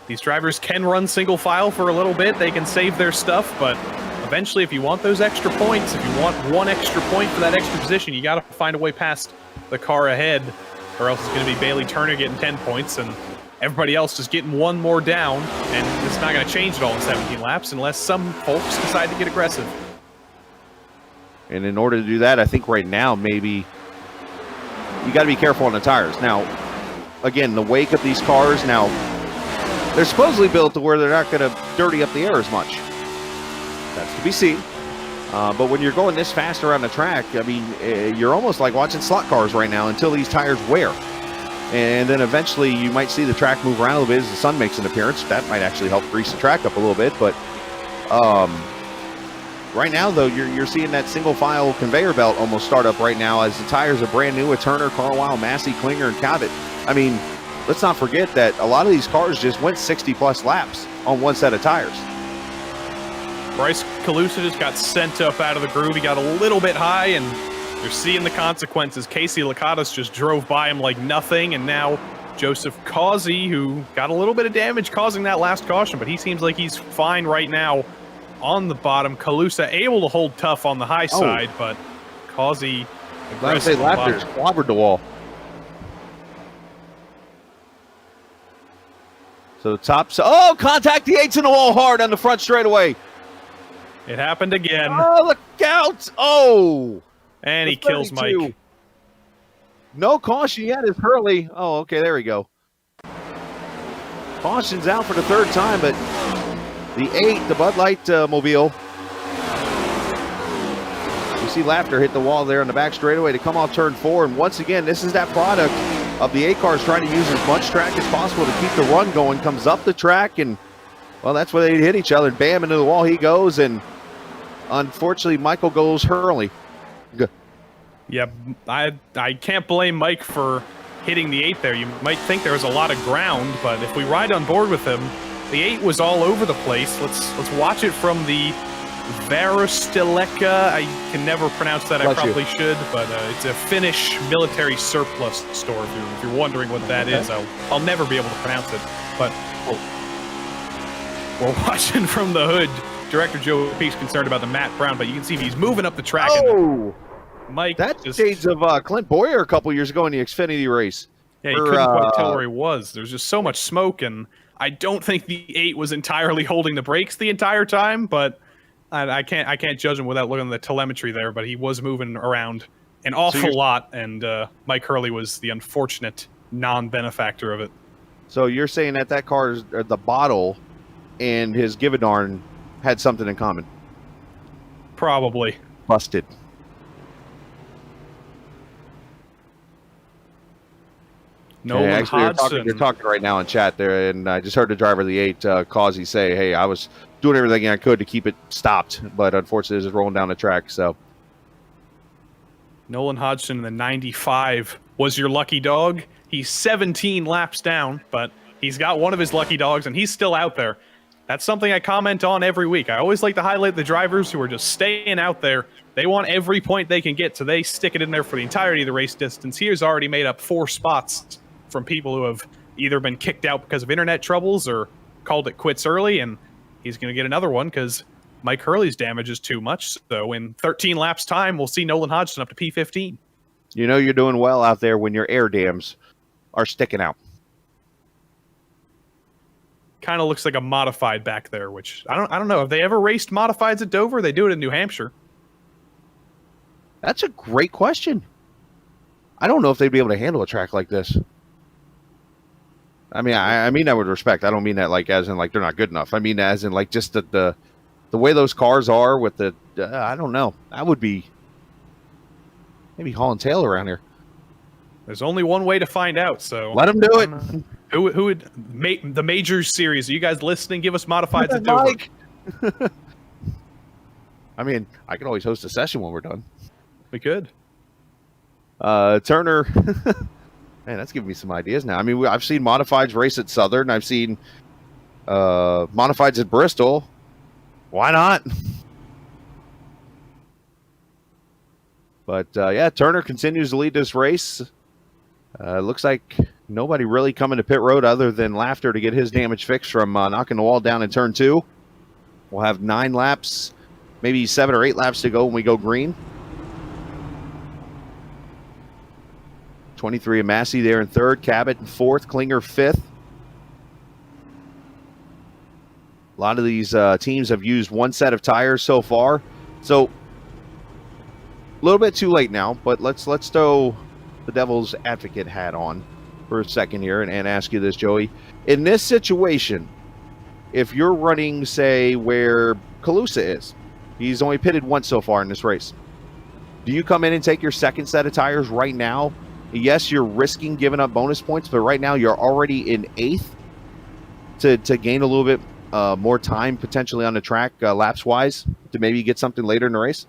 these drivers can run single file for a little bit. They can save their stuff, but eventually, if you want those extra points, if you want one extra point for that extra position, you got to find a way past the car ahead, or else it's going to be Bailey Turner getting 10 points and everybody else just getting one more down, and it's not going to change at all in 17 laps unless some folks decide to get aggressive. And in order to do that, I think right now, maybe you got to be careful on the tires. Now, again, the wake of these cars, now, they're supposedly built to where they're not going to dirty up the air as much. That's to be seen. But when you're going this fast around the track, I mean, you're almost like watching slot cars right now until these tires wear. And then eventually you might see the track move around a little bit as the sun makes an appearance. That might actually help grease the track up a little bit. But right now, though, you're seeing that single file conveyor belt almost start up right now as the tires are brand new with Turner, Carlisle, Massey, Klinger, and Cabot. I mean, let's not forget that a lot of these cars just went 60-plus laps on one set of tires. Bryce Calusa just got sent up out of the groove. He got a little bit high, and you're seeing the consequences. Casey Lakatos just drove by him like nothing, and now Joseph Causey, who got a little bit of damage causing that last caution, but he seems like he's fine right now on the bottom. Calusa able to hold tough on the high side, but Causey aggressive. Laptors clobbered the wall. So contact the eights in the wall hard on the front straightaway. It happened again. Oh, look out! Oh! And he kills Mike. No caution yet as Hurley. Oh, okay, there we go. Caution's out for the third time, but the 8, the Bud Light mobile. You see Laughter hit the wall there on the back straightaway to come off turn 4. And once again, this is that product of the 8 cars trying to use as much track as possible to keep the run going. Comes up the track, and, well, that's where they hit each other. Bam, into the wall he goes, and unfortunately, Michael goes Hurley. Yeah, I can't blame Mike for hitting the 8 there. You might think there was a lot of ground, but if we ride on board with him, the 8 was all over the place. Let's watch it from the Varusteleka. I can never pronounce that. I probably should, but it's a Finnish military surplus store. If you're wondering what that is, I'll never be able to pronounce it. But we're watching from the hood. Director Joe Peak's concerned about the Matt Brown, but you can see he's moving up the track. Oh! Mike, that's shades of Clint Boyer a couple years ago in the Xfinity race. Yeah, you couldn't quite tell where he was. There's just so much smoke, and I don't think the 8 was entirely holding the brakes the entire time, but I can't judge him without looking at the telemetry there, but he was moving around an awful lot, and Mike Hurley was the unfortunate non-benefactor of it. So you're saying that car's the bottle and his give a darn had something in common? Probably. Busted. Nolan actually, you're talking right now in chat there, and I just heard the driver of the 8, Causey, say, hey, I was doing everything I could to keep it stopped, but unfortunately it's just rolling down the track. So Nolan Hodgson in the 95 was your lucky dog. He's 17 laps down, but he's got one of his lucky dogs, and he's still out there. That's something I comment on every week. I always like to highlight the drivers who are just staying out there. They want every point they can get, so they stick it in there for the entirety of the race distance. He has already made up 4 spots from people who have either been kicked out because of internet troubles or called it quits early, and he's going to get another one because Mike Hurley's damage is too much. So in 13 laps time, we'll see Nolan Hodgson up to P15. You know you're doing well out there when your air dams are sticking out. Kind of looks like a modified back there, which I don't know. Have they ever raced modifieds at Dover? They do it in New Hampshire. That's a great question. I don't know if they'd be able to handle a track like this. I mean, I mean that with respect. I don't mean that like as in like they're not good enough. I mean as in like just the way those cars are with the I don't know. I would be maybe hauling tail around here. There's only one way to find out, so Let him do it. Who would the Majors series? Are you guys listening? Give us modifieds at Dover. Mike. I mean, I could always host a session when we're done. We could. Turner. Man, that's giving me some ideas now. I mean, I've seen modifieds race at Southern. I've seen modifieds at Bristol. Why not? But yeah, Turner continues to lead this race. Looks like nobody really coming to pit road other than Laughter to get his damage fixed from knocking the wall down in turn 2. We'll have 9 laps, maybe 7 or 8 laps to go when we go green. 23 of Massey there in 3rd, Cabot in 4th, Klinger 5th. A lot of these teams have used one set of tires so far. So a little bit too late now, but let's throw the devil's advocate hat on for a second here and ask you this, Joey. In this situation, if you're running, say, where Calusa is, he's only pitted once so far in this race. Do you come in and take your second set of tires right now? Yes, you're risking giving up bonus points, but right now you're already in 8th to gain a little bit more time potentially on the track laps-wise to maybe get something later in the race?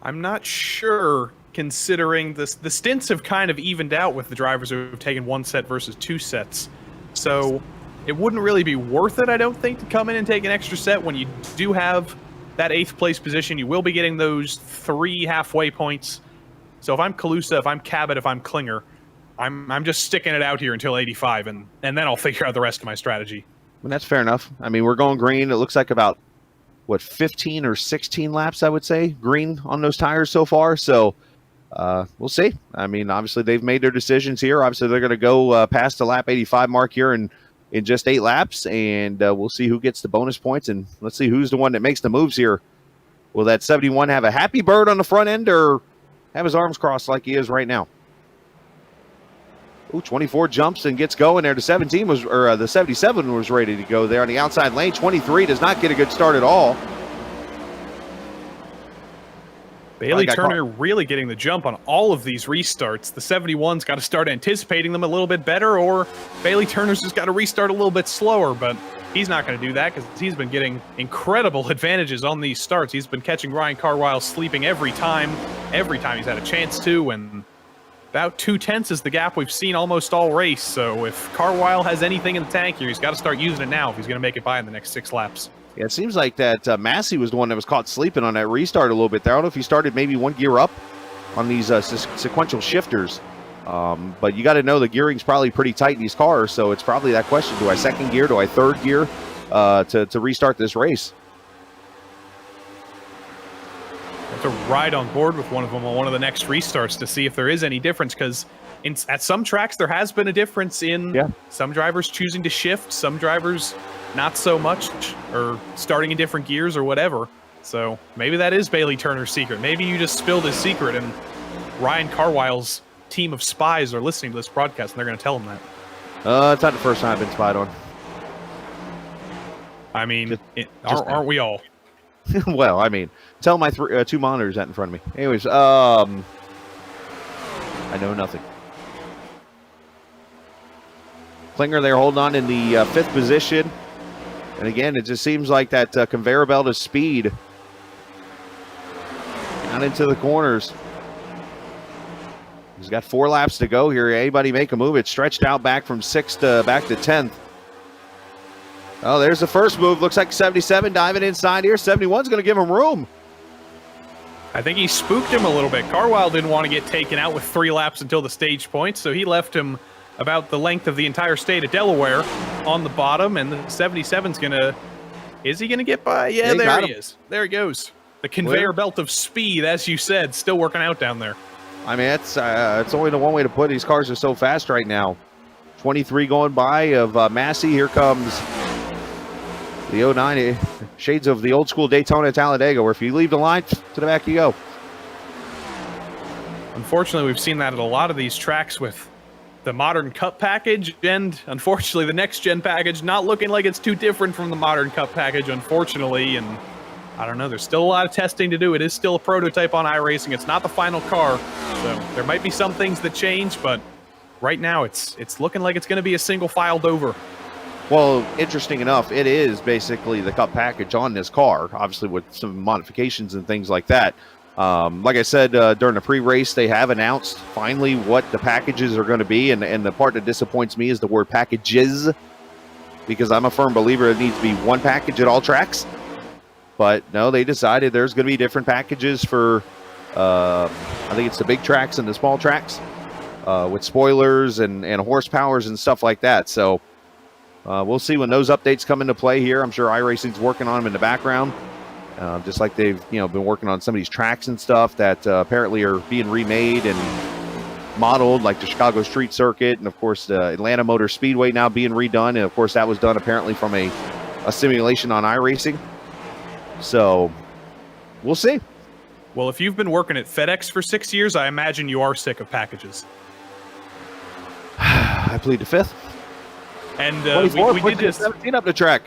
I'm not sure, considering the stints have kind of evened out with the drivers who have taken 1 set versus 2 sets. So it wouldn't really be worth it, I don't think, to come in and take an extra set when you do have that 8th place position. You will be getting those 3 halfway points. So if I'm Calusa, if I'm Cabot, if I'm Klinger, I'm just sticking it out here until 85, and then I'll figure out the rest of my strategy. Well, that's fair enough. I mean, we're going green. It looks like about, 15 or 16 laps, I would say, green on those tires so far. So we'll see. I mean, obviously, they've made their decisions here. Obviously, they're going to go past the lap 85 mark here in just 8 laps, and we'll see who gets the bonus points, and let's see who's the one that makes the moves here. Will that 71 have a happy bird on the front end or have his arms crossed like he is right now? Ooh, 24 jumps and gets going there. The 17 was, or the 77 was ready to go there on the outside lane. 23 does not get a good start at all. Bailey Turner really getting the jump on all of these restarts. The 71's got to start anticipating them a little bit better, or Bailey Turner's just got to restart a little bit slower, but he's not going to do that because he's been getting incredible advantages on these starts. He's been catching Ryan Carwile sleeping every time he's had a chance to, and about 2/10 is the gap we've seen almost all race. So if Carwile has anything in the tank here, he's got to start using it now if he's going to make it by in the next 6 laps. Yeah, it seems like that Massey was the one that was caught sleeping on that restart a little bit there. I don't know if he started maybe 1 gear up on these sequential shifters. But you got to know the gearing's probably pretty tight in these cars, so it's probably that question. Do I 2nd gear? Do I 3rd gear to restart this race? To ride on board with one of them on one of the next restarts to see if there is any difference, because at some tracks there has been a difference in some drivers choosing to shift, some drivers not so much, or starting in different gears or whatever. So maybe that is Bailey Turner's secret. Maybe you just spilled his secret and Ryan Carwile's team of spies are listening to this broadcast and they're going to tell him that. It's not the first time I've been spied on. I mean, aren't we all? Well, I mean, tell my 2 monitors that in front of me. Anyways, I know nothing. Klinger there holding on in the 5th position. And again, it just seems like that conveyor belt of speed out into the corners. He's got 4 laps to go here. Anybody make a move? It's stretched out back from 6th back to 10th. Oh, there's the first move. Looks like 77 diving inside here. 71's going to give him room. I think he spooked him a little bit. Carwile didn't want to get taken out with 3 laps until the stage points, so he left him about the length of the entire state of Delaware on the bottom, and the 77's going to... Is he going to get by? Yeah, there he is. There he goes. The conveyor belt of speed, as you said, still working out down there. I mean, it's only the one way to put it. These cars are so fast right now. 23 going by of Massey. Here comes the 09, shades of the old school Daytona Talladega, where if you leave the line, to the back you go. Unfortunately, we've seen that at a lot of these tracks with the modern Cup package, and unfortunately the next gen package not looking like it's too different from the modern Cup package, unfortunately, and I don't know. There's still a lot of testing to do. It is still a prototype on iRacing. It's not the final car, so there might be some things that change, but right now it's looking like it's going to be a single file Dover. Well, interesting enough, it is basically the Cup package on this car, obviously with some modifications and things like that. Like I said, during the pre-race, they have announced finally what the packages are going to be, and the part that disappoints me is the word packages, because I'm a firm believer it needs to be one package at all tracks. But no, they decided there's going to be different packages for, I think it's the big tracks and the small tracks, with spoilers and horsepowers and stuff like that. So we'll see when those updates come into play here. I'm sure iRacing's working on them in the background, just like they've been working on some of these tracks and stuff that apparently are being remade and modeled, like the Chicago Street Circuit, and of course the Atlanta Motor Speedway now being redone. And of course that was done apparently from a simulation on iRacing. So we'll see. Well, if you've been working at FedEx for 6 years, I imagine you are sick of packages. I plead the fifth. And we did just 17 up the track.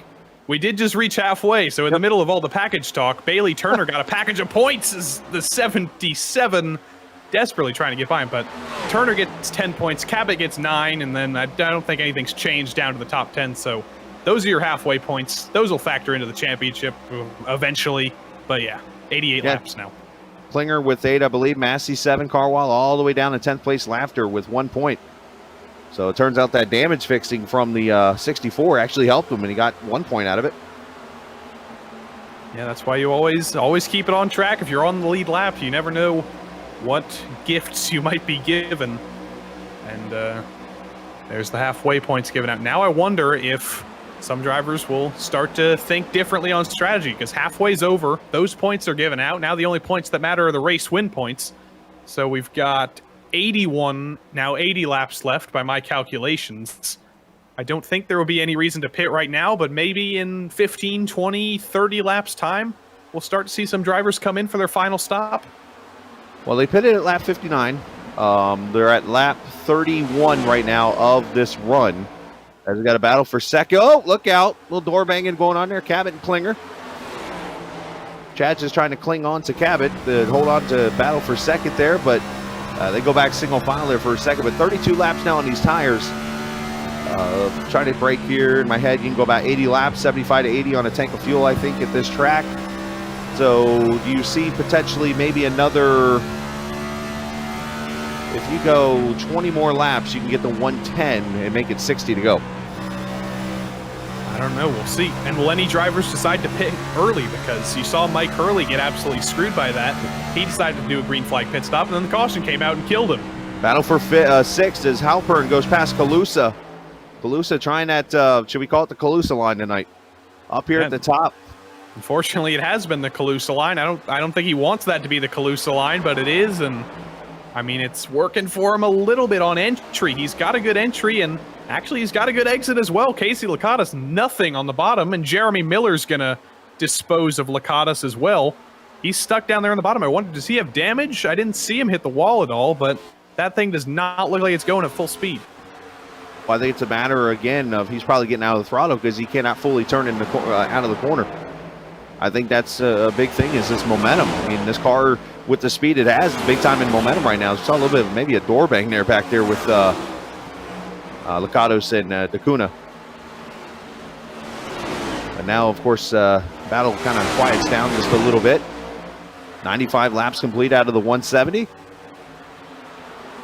We did just reach halfway. So in the middle of all the package talk, Bailey Turner got a package of points as the 77 desperately trying to get by him. But Turner gets 10 points, Cabot gets 9, and then I don't think anything's changed down to the top 10. So those are your halfway points. Those will factor into the championship eventually. But yeah, 88 laps now. Klinger with 8, I believe. Massey 7. Carwile all the way down to 10th place. Laughter with 1 point. So it turns out that damage fixing from the 64 actually helped him, and he got 1 point out of it. Yeah, that's why you always keep it on track. If you're on the lead lap, you never know what gifts you might be given. And there's the halfway points given out. Now I wonder if some drivers will start to think differently on strategy, because halfway's over. Those points are given out. Now the only points that matter are the race win points. So we've got 81, now 80 laps left by my calculations. I don't think there will be any reason to pit right now, but maybe in 15, 20, 30 laps time, we'll start to see some drivers come in for their final stop. Well, they pitted at lap 59. They're at lap 31 right now of this run. As we got a battle for second. Oh, look out. A little door banging going on there. Cabot and Klinger. Chad's just trying to cling on to Cabot to hold on to battle for second there, but they go back single file there for a second. But 32 laps now on these tires. Trying to break here in my head. You can go about 80 laps, 75 to 80 on a tank of fuel, I think, at this track. So do you see potentially maybe another... If you go 20 more laps, you can get to 110 and make it 60 to go. I don't know. We'll see. And will any drivers decide to pit early? Because you saw Mike Hurley get absolutely screwed by that. He decided to do a green flag pit stop, and then the caution came out and killed him. Battle for sixth as Halpern goes past Calusa. Calusa trying that, should we call it the Calusa line tonight? Up here at the top. Unfortunately, it has been the Calusa line. I don't think he wants that to be the Calusa line, but it is, and I mean, it's working for him a little bit on entry. He's got a good entry, and actually he's got a good exit as well. Casey Lakatos, nothing on the bottom, and Jeremy Miller's going to dispose of Lakatos as well. He's stuck down there on the bottom. I wondered, does he have damage? I didn't see him hit the wall at all, but that thing does not look like it's going at full speed. Well, I think it's a matter, again, of he's probably getting out of the throttle because he cannot fully turn in the out of the corner. I think that's a big thing, is this momentum. I mean, this car, with the speed it has, big time in momentum right now. We saw a little bit of maybe a door bang there back there with Lakatos and Dacuna. And now, of course, battle kind of quiets down just a little bit. 95 laps complete out of the 170.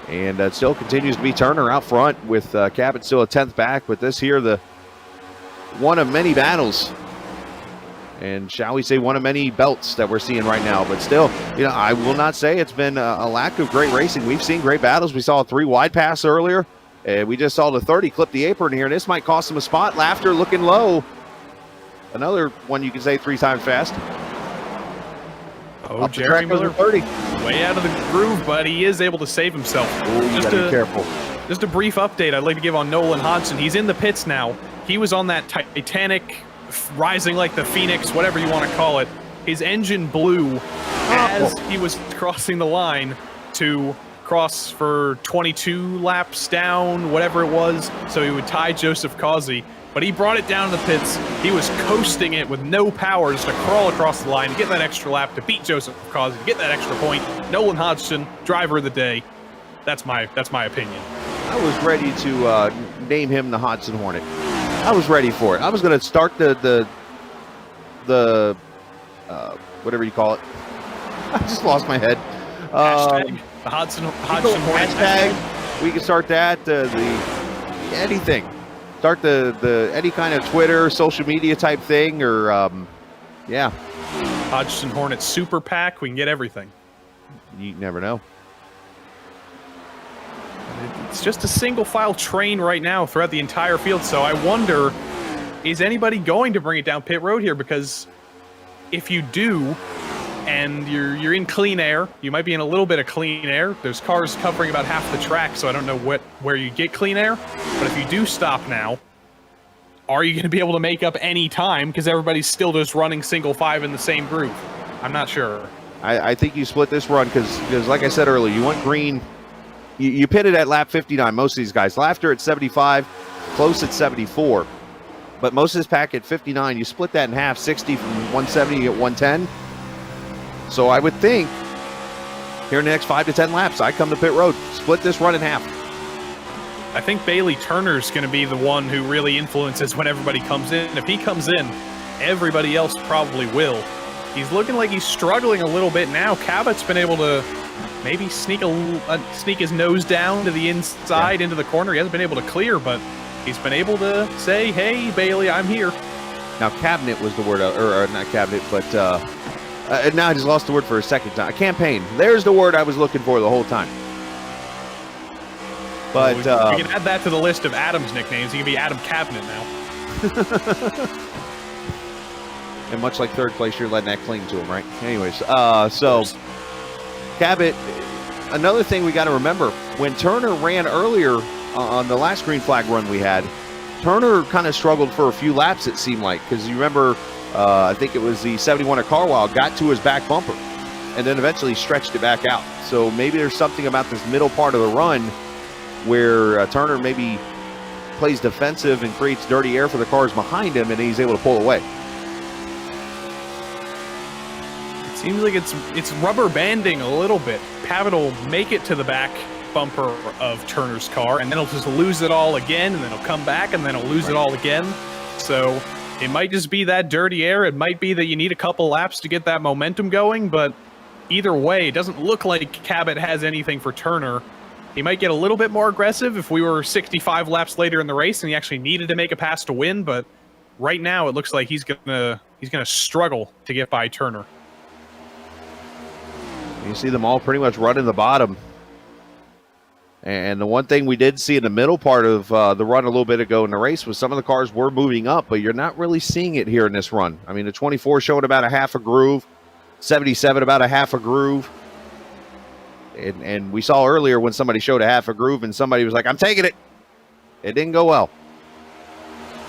And it still continues to be Turner out front with Cabot still a 10th back. But this here, the one of many battles. And shall we say one of many belts that we're seeing right now. But still, you know, I will not say it's been a lack of great racing. We've seen great battles. We saw a 3 wide pass earlier. We just saw the 30 clip the apron here. This might cost him a spot. Laughter looking low. Another one you can say 3 times fast. Oh, Jeremy Miller, 30. Way out of the groove, but he is able to save himself. Ooh, you gotta be careful. Just a brief update I'd like to give on Nolan Hodgson. He's in the pits now. He was on that Titanic, rising like the Phoenix, whatever you want to call it. His engine blew as he was crossing the line to cross for 22 laps down, whatever it was, so he would tie Joseph Causey. but he brought it down to the pits. He was coasting it with no power just to crawl across the line, get that extra lap to beat Joseph Causey, get that extra point. Nolan Hodgson, driver of the day. That's my opinion. I was ready to name him the Hodgson Hornet. I was ready for it. I was going to start the whatever you call it. I just lost my head. Hashtag the Hodgson Hornet. Hashtag. We can start that. The anything. Start the any kind of Twitter, social media type thing, or yeah. Hodgson Hornet Super PAC. We can get everything. You never know. It's just a single file train right now throughout the entire field. So I wonder, is anybody going to bring it down pit road here? Because if you do, and you're in clean air, you might be in a little bit of clean air. There's cars covering about half the track, so I don't know where you get clean air. But if you do stop now, are you going to be able to make up any time? Because everybody's still just running single five in the same groove. I'm not sure. I think you split this run because like I said earlier, you want green. You pitted at lap 59, most of these guys. Laughter at 75, close at 74. But most of this pack at 59, you split that in half, 60 from 170 at 110. So I would think here in the next 5 to 10 laps, I come to pit road, split this run in half. I think Bailey Turner's going to be the one who really influences when everybody comes in. If he comes in, everybody else probably will. He's looking like he's struggling a little bit now. Cabot's been able to maybe sneak his nose down to the inside into the corner. He hasn't been able to clear, but he's been able to say, hey, Bailey, I'm here. Now, cabinet was the word, or not cabinet, but now I just lost the word for a second time. Campaign. There's the word I was looking for the whole time. But we can add that to the list of Adam's nicknames. He can be Adam Cabinet now. And much like third place, you're letting that cling to him, right? Anyways, so Cabot, another thing we got to remember, when Turner ran earlier on the last green flag run we had, Turner kind of struggled for a few laps, it seemed like, because you remember, I think it was the 71 at Carlisle, got to his back bumper and then eventually stretched it back out. So maybe there's something about this middle part of the run where Turner maybe plays defensive and creates dirty air for the cars behind him, and he's able to pull away. Seems like it's rubber banding a little bit. Cabot will make it to the back bumper of Turner's car, and then he'll just lose it all again, and then he'll come back, and then he'll lose it all again. So it might just be that dirty air. It might be that you need a couple laps to get that momentum going, but either way, it doesn't look like Cabot has anything for Turner. He might get a little bit more aggressive if we were 65 laps later in the race and he actually needed to make a pass to win, but right now it looks like he's gonna struggle to get by Turner. You see them all pretty much running the bottom. And the one thing we did see in the middle part of the run a little bit ago in the race was some of the cars were moving up, but you're not really seeing it here in this run. I mean, the 24 showing about a half a groove, 77 about a half a groove. And we saw earlier when somebody showed a half a groove and somebody was like, I'm taking it. It didn't go well.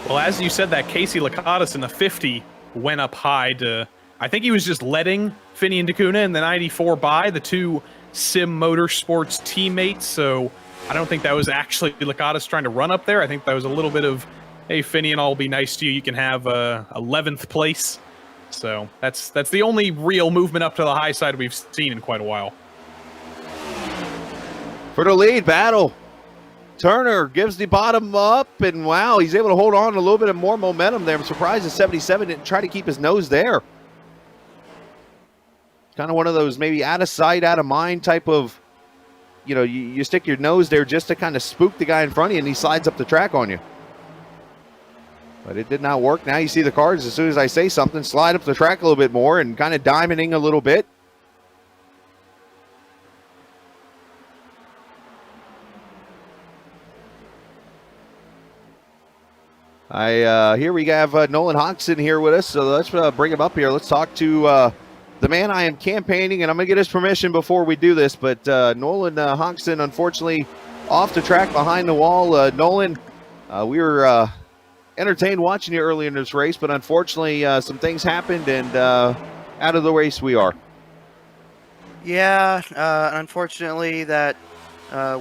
Well, as you said, that Casey Lakatos in the 50 went up high to... I think he was just letting Finney and Dacuna in the 94 by, the two Sim Motorsports teammates, so I don't think that was actually Lakatos trying to run up there. I think that was a little bit of, hey, Finney and I'll be nice to you. You can have 11th place. So that's the only real movement up to the high side we've seen in quite a while. For the lead battle, Turner gives the bottom up, and wow, he's able to hold on to a little bit of more momentum there. I'm surprised that 77 didn't try to keep his nose there. Kind of one of those maybe out of sight, out of mind type of, you know, you stick your nose there just to kind of spook the guy in front of you, and he slides up the track on you. But it did not work. Now you see the cars, as soon as I say something, slide up the track a little bit more and kind of diamonding a little bit. Here we have Nolan Hodgson here with us, so let's bring him up here. Let's talk to the man I am campaigning, and I'm going to get his permission before we do this, but Nolan Hodgson, unfortunately, off the track behind the wall. Nolan, we were entertained watching you early in this race, but unfortunately, some things happened, and out of the race we are. Yeah, unfortunately, that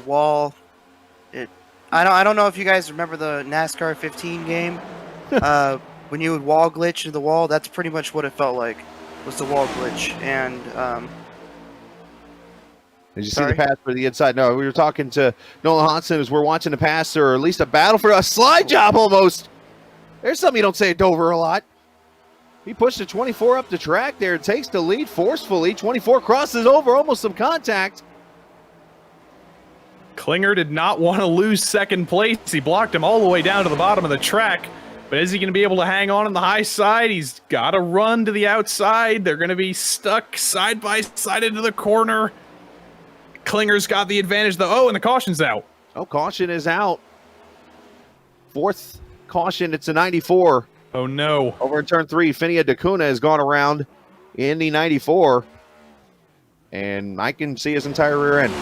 wall, it I don't know if you guys remember the NASCAR 15 game. When you would wall glitch into the wall, that's pretty much what it felt like. Was the wall glitch. And Did you see sorry? the pass for the inside? No, we were talking to Nolan Hansen as we're watching the pass, or at least a battle for a slide job almost. There's something you don't say at Dover a lot. He pushed the 24 up the track there, takes the lead forcefully. 24 crosses over, almost some contact. Klinger did not want to lose second place. He blocked him all the way down to the bottom of the track. But is he going to be able to hang on the high side? He's got to run to the outside. They're going to be stuck side by side into the corner. Klinger's got the advantage, though. Oh, and the caution's out. Oh, caution is out. Fourth caution, it's a 94. Oh, no. Over in turn 3, Finia DeCuna has gone around in the 94. And I can see his entire rear end.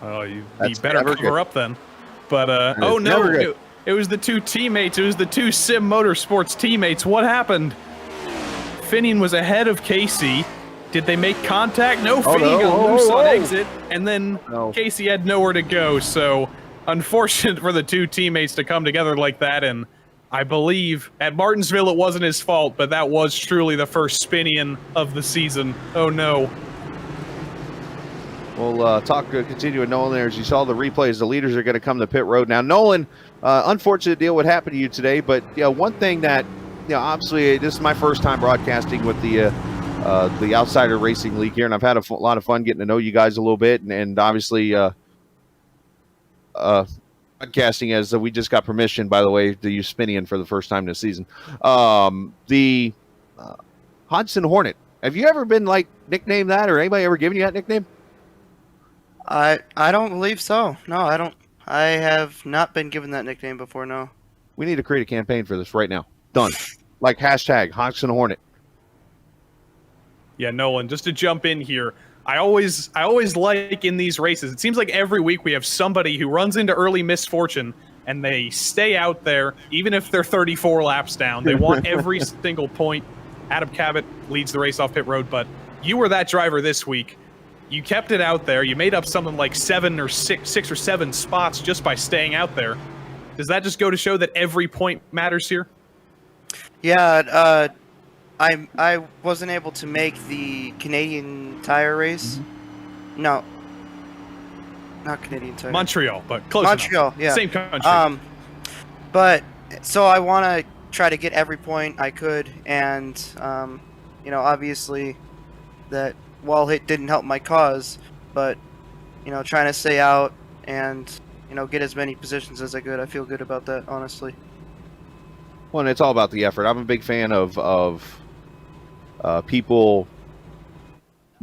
Oh, you That's better never cover good. up then. But, never oh, no. good. It was the two teammates. It was the two Sim Motorsports teammates. What happened? Finian was ahead of Casey. Did they make contact? No, Finian got loose on exit, and then Casey had nowhere to go. So, unfortunate for the two teammates to come together like that. And I believe at Martinsville it wasn't his fault, but that was truly the first Finian of the season. Oh no. We'll continue with Nolan there. As you saw the replays, the leaders are going to come to pit road. Now, Nolan, unfortunate deal what happened to you today, but one thing that, obviously this is my first time broadcasting with the Outsider Racing League here, and I've had a lot of fun getting to know you guys a little bit, and obviously broadcasting as we just got permission, by the way, to use Spinian for the first time this season. The Hodgson Hornet. Have you ever been nicknamed that, or anybody ever given you that nickname? I don't believe so. No, I don't. I have not been given that nickname before, no. We need to create a campaign for this right now. Done. Hashtag Hodgson Hornet. Yeah, Nolan, just to jump in here, I always like in these races, it seems like every week we have somebody who runs into early misfortune and they stay out there, even if they're 34 laps down. They want every single point. Adam Cabot leads the race off pit road, but you were that driver this week. You kept it out there. You made up something like six or seven spots just by staying out there. Does that just go to show that every point matters here? Yeah, I wasn't able to make the Canadian tire race. Mm-hmm. No, not Canadian tire. Montreal, but close Montreal, enough. yeah. Same country. But so I want to try to get every point I could, and obviously that wall hit didn't help my cause, but trying to stay out and get as many positions as I could. I feel good about that, honestly. Well, and it's all about the effort. I'm a big fan of people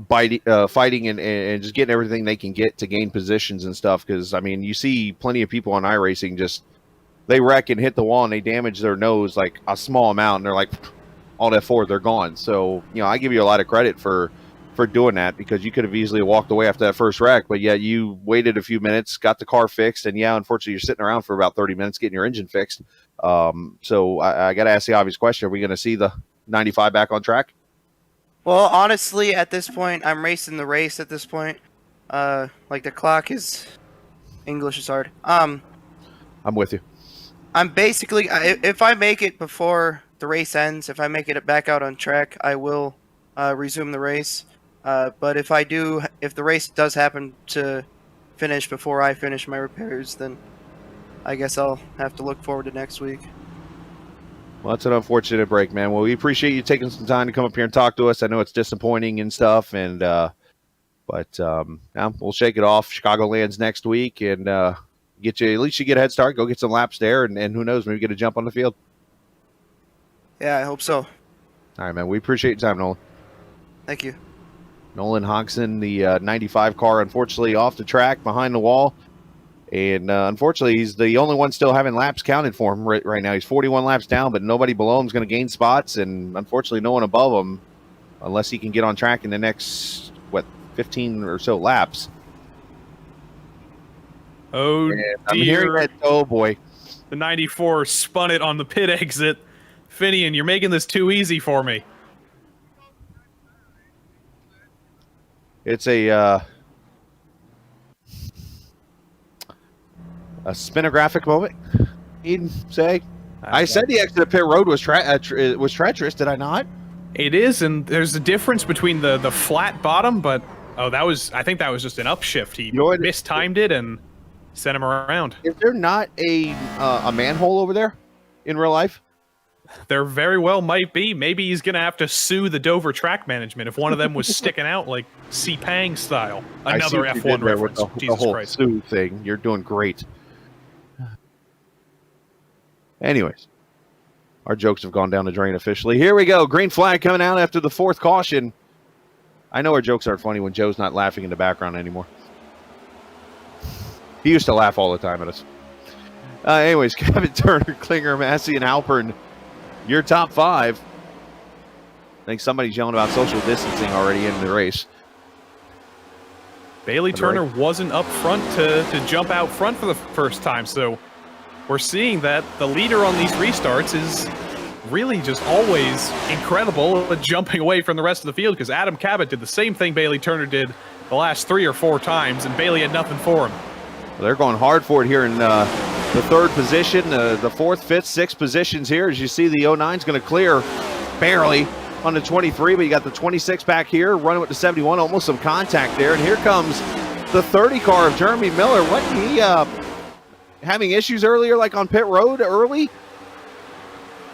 fighting and just getting everything they can get to gain positions and stuff. Because you see plenty of people on iRacing just they wreck and hit the wall and they damage their nose like a small amount, and they're like all that forward, they're gone. So I give you a lot of credit for doing that, because you could have easily walked away after that first wreck, but yet you waited a few minutes, got the car fixed, and unfortunately you're sitting around for about 30 minutes getting your engine fixed. So I got to ask the obvious question: are we going to see the 95 back on track? Well, honestly, at this point, I'm racing the race. At this point, the clock is English is hard. I'm with you. I'm basically, if I make it before the race ends, if I make it back out on track, I will resume the race. But if the race does happen to finish before I finish my repairs, then I guess I'll have to look forward to next week. Well, that's an unfortunate break, man. Well, we appreciate you taking some time to come up here and talk to us. I know it's disappointing and stuff, and but we'll shake it off. Chicagoland's next week, and get you, at least you get a head start. Go get some laps there, and who knows, maybe get a jump on the field. Yeah, I hope so. All right, man. We appreciate your time, Nolan. Thank you. Nolan Hodgson, the 95 car, unfortunately off the track behind the wall. And unfortunately, he's the only one still having laps counted for him right now. He's 41 laps down, but nobody below him is going to gain spots. And unfortunately, no one above him, unless he can get on track in the next, 15 or so laps. Oh, and dear. I'm hearing that, oh, boy. The 94 spun it on the pit exit. Finian, you're making this too easy for me. It's a A spinographic moment, you'd say. I said the exit of pit road was treacherous, did I not? It is, and there's a difference between the flat bottom, but I think that was just an upshift. He mistimed it and sent him around. Is there not a manhole over there in real life? There very well might be. Maybe he's gonna have to sue the Dover track management if one of them was sticking out like C-Pang style. Another F1 reference. The whole Christ. sue thing. You're doing great. Anyways, our jokes have gone down the drain officially. Here we go. Green flag coming out after the 4th caution. I know our jokes aren't funny when Joe's not laughing in the background anymore. He used to laugh all the time at us. Anyways, Kevin Turner, Klinger, Massey, and Halpern, your top 5. I think somebody's yelling about social distancing already in the race. Bailey Turner wasn't up front to jump out front for the first time, so we're seeing that the leader on these restarts is really just always incredible at jumping away from the rest of the field, because Adam Cabot did the same thing Bailey Turner did the last 3 or 4 times, and Bailey had nothing for him. Well, they're going hard for it here in the 3rd position, the 4th, 5th, 6th positions here. As you see, the 09's going to clear barely on the 23, but you got the 26 back here running with the 71, almost some contact there. And here comes the 30 car of Jeremy Miller. Wasn't he having issues earlier, like on pit road early?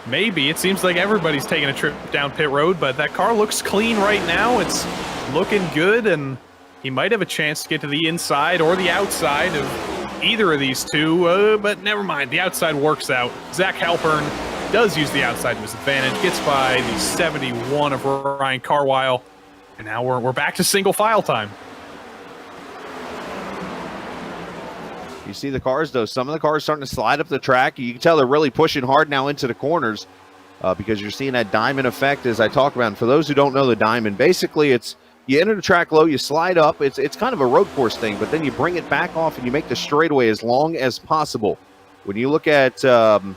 Maybe. It seems like everybody's taking a trip down pit road, but that car looks clean right now. It's looking good, and he might have a chance to get to the inside or the outside of either of these two, but never mind. The outside works out. Zach Halpern does use the outside to his advantage, gets by the 71 of Ryan Carwile, and now we're back to single file time. You see the cars, though. Some of the cars starting to slide up the track. You can tell they're really pushing hard now into the corners because you're seeing that diamond effect, as I talk about. And for those who don't know the diamond, basically it's you enter the track low, you slide up. It's kind of a road course thing, but then you bring it back off and you make the straightaway as long as possible. When you look at trying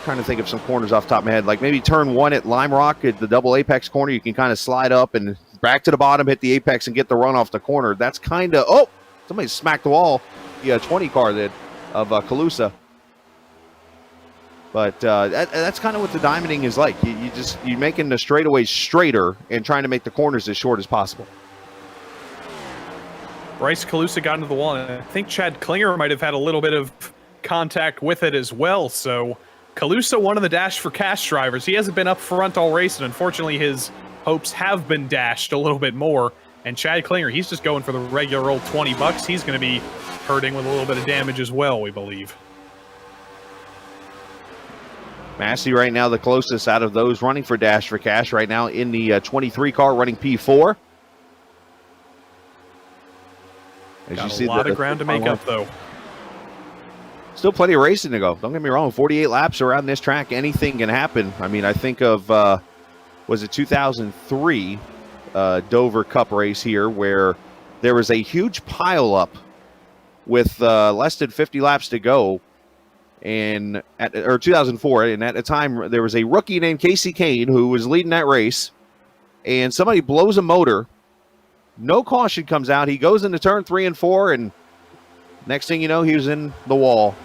to think of some corners off the top of my head, like maybe turn 1 at Lime Rock at the double apex corner, you can kind of slide up and back to the bottom, hit the apex, and get the run off the corner. That's kind of, oh, somebody smacked the wall. The 20 car did of Calusa. But that's kind of what the diamonding is like. You're making the straightaways straighter and trying to make the corners as short as possible. Bryce Calusa got into the wall, and I think Chad Klinger might have had a little bit of contact with it as well. So Calusa, one of the Dash for Cash drivers. He hasn't been up front all race, and unfortunately his hopes have been dashed a little bit more. And Chad Klinger, he's just going for the regular old $20. He's going to be hurting with a little bit of damage as well, we believe. Massey right now the closest out of those running for Dash for Cash right now in the 23 car running P4. As you see, a lot of ground to make up, though. Still plenty of racing to go. Don't get me wrong, 48 laps around this track, anything can happen. I mean, I think of, was it 2003 Dover Cup race here where there was a huge pile up with less than 50 laps to go. Or 2004, and at the time there was a rookie named Casey Kane who was leading that race, and somebody blows a motor. No caution comes out. He goes into turn 3 and 4, and next thing you know, he was in the wall,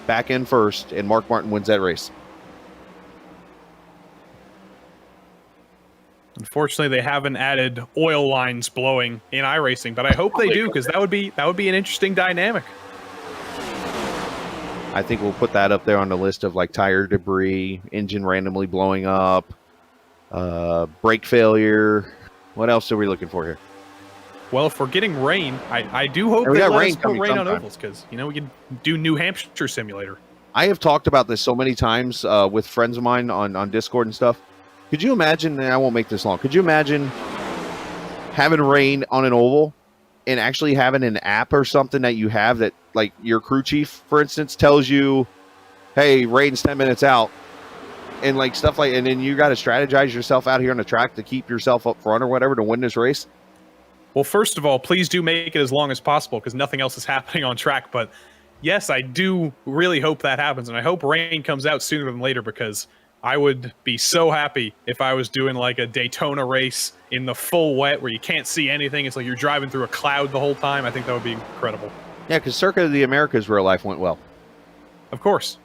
back in first, and Mark Martin wins that race. Unfortunately, they haven't added oil lines blowing in iRacing, but I hope they do, because that would be an interesting dynamic. I think we'll put that up there on the list of like tire debris, engine randomly blowing up, brake failure. What else are we looking for here? Well, if we're getting rain, I do hope they let us put rain on ovals, because, you know, we can do New Hampshire Simulator. I have talked about this so many times with friends of mine on Discord and stuff. Could you imagine, and I won't make this long, could you imagine having rain on an oval and actually having an app or something that you have that, like your crew chief, for instance, tells you, hey, rain's 10 minutes out, and like stuff like, and then you got to strategize yourself out here on the track to keep yourself up front or whatever to win this race? Well, first of all, please do make it as long as possible, because nothing else is happening on track. But yes, I do really hope that happens, and I hope rain comes out sooner than later, because I would be so happy if I was doing like a Daytona race in the full wet where you can't see anything. It's like you're driving through a cloud the whole time. I think that would be incredible. Yeah, because Circuit of the Americas real life went well. Of course.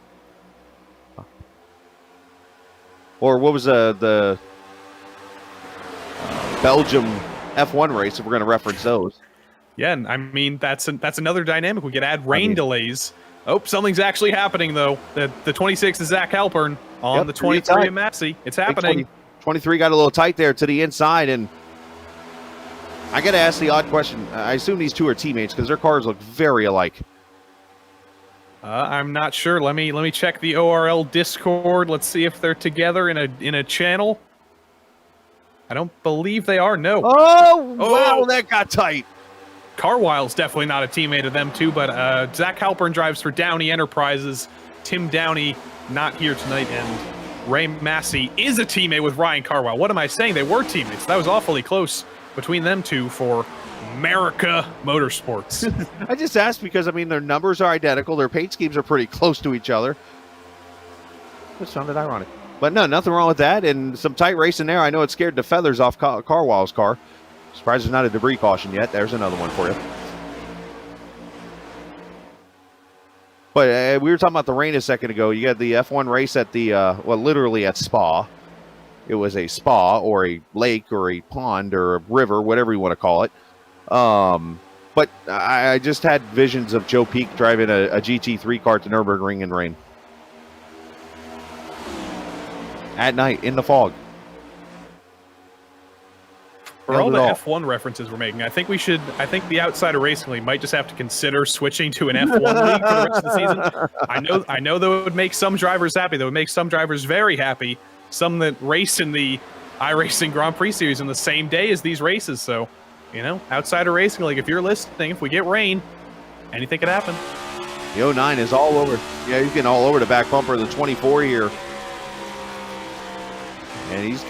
Or what was the Belgium F1 race, if we're going to reference those? Yeah, and I mean, that's another dynamic. We could add rain delays. Oh, something's actually happening, though. The 26 is Zach Halpern on the 23 of Massey. It's happening. 23 got a little tight there to the inside, and I got to ask the odd question. I assume these two are teammates because their cars look very alike. I'm not sure. Let me check the ORL Discord. Let's see if they're together in a channel. I don't believe they are. No. Oh, wow, that got tight. Carwile's definitely not a teammate of them too, but Zach Halpern drives for Downey Enterprises. Tim Downey not here tonight, and Ray Massey is a teammate with Ryan Carwile. What am I saying? They were teammates. That was awfully close between them two for America Motorsports. I just asked because, I mean, their numbers are identical. Their paint schemes are pretty close to each other. That sounded ironic. But no, nothing wrong with that. And some tight racing there. I know it scared the feathers off Carwile's car. Surprised there's not a debris caution yet. There's another one for you. But we were talking about the rain a second ago. You had the F1 race at the, well, literally at Spa. It was a spa or a lake or a pond or a river, whatever you want to call it. But I just had visions of Joe Peak driving a GT3 car to Nürburgring in rain. At night, in the fog. For all the F1 references we're making, I think the Outsider Racing League might just have to consider switching to an F1 league for the rest of the season. I know that would make some drivers happy. That would make some drivers very happy. Some that race in the iRacing Grand Prix Series on the same day as these races. So, you know, Outsider Racing League, if you're listening, if we get rain, anything could happen. The 09 is all over. Yeah, he's getting all over the back bumper of the 24 here. And he's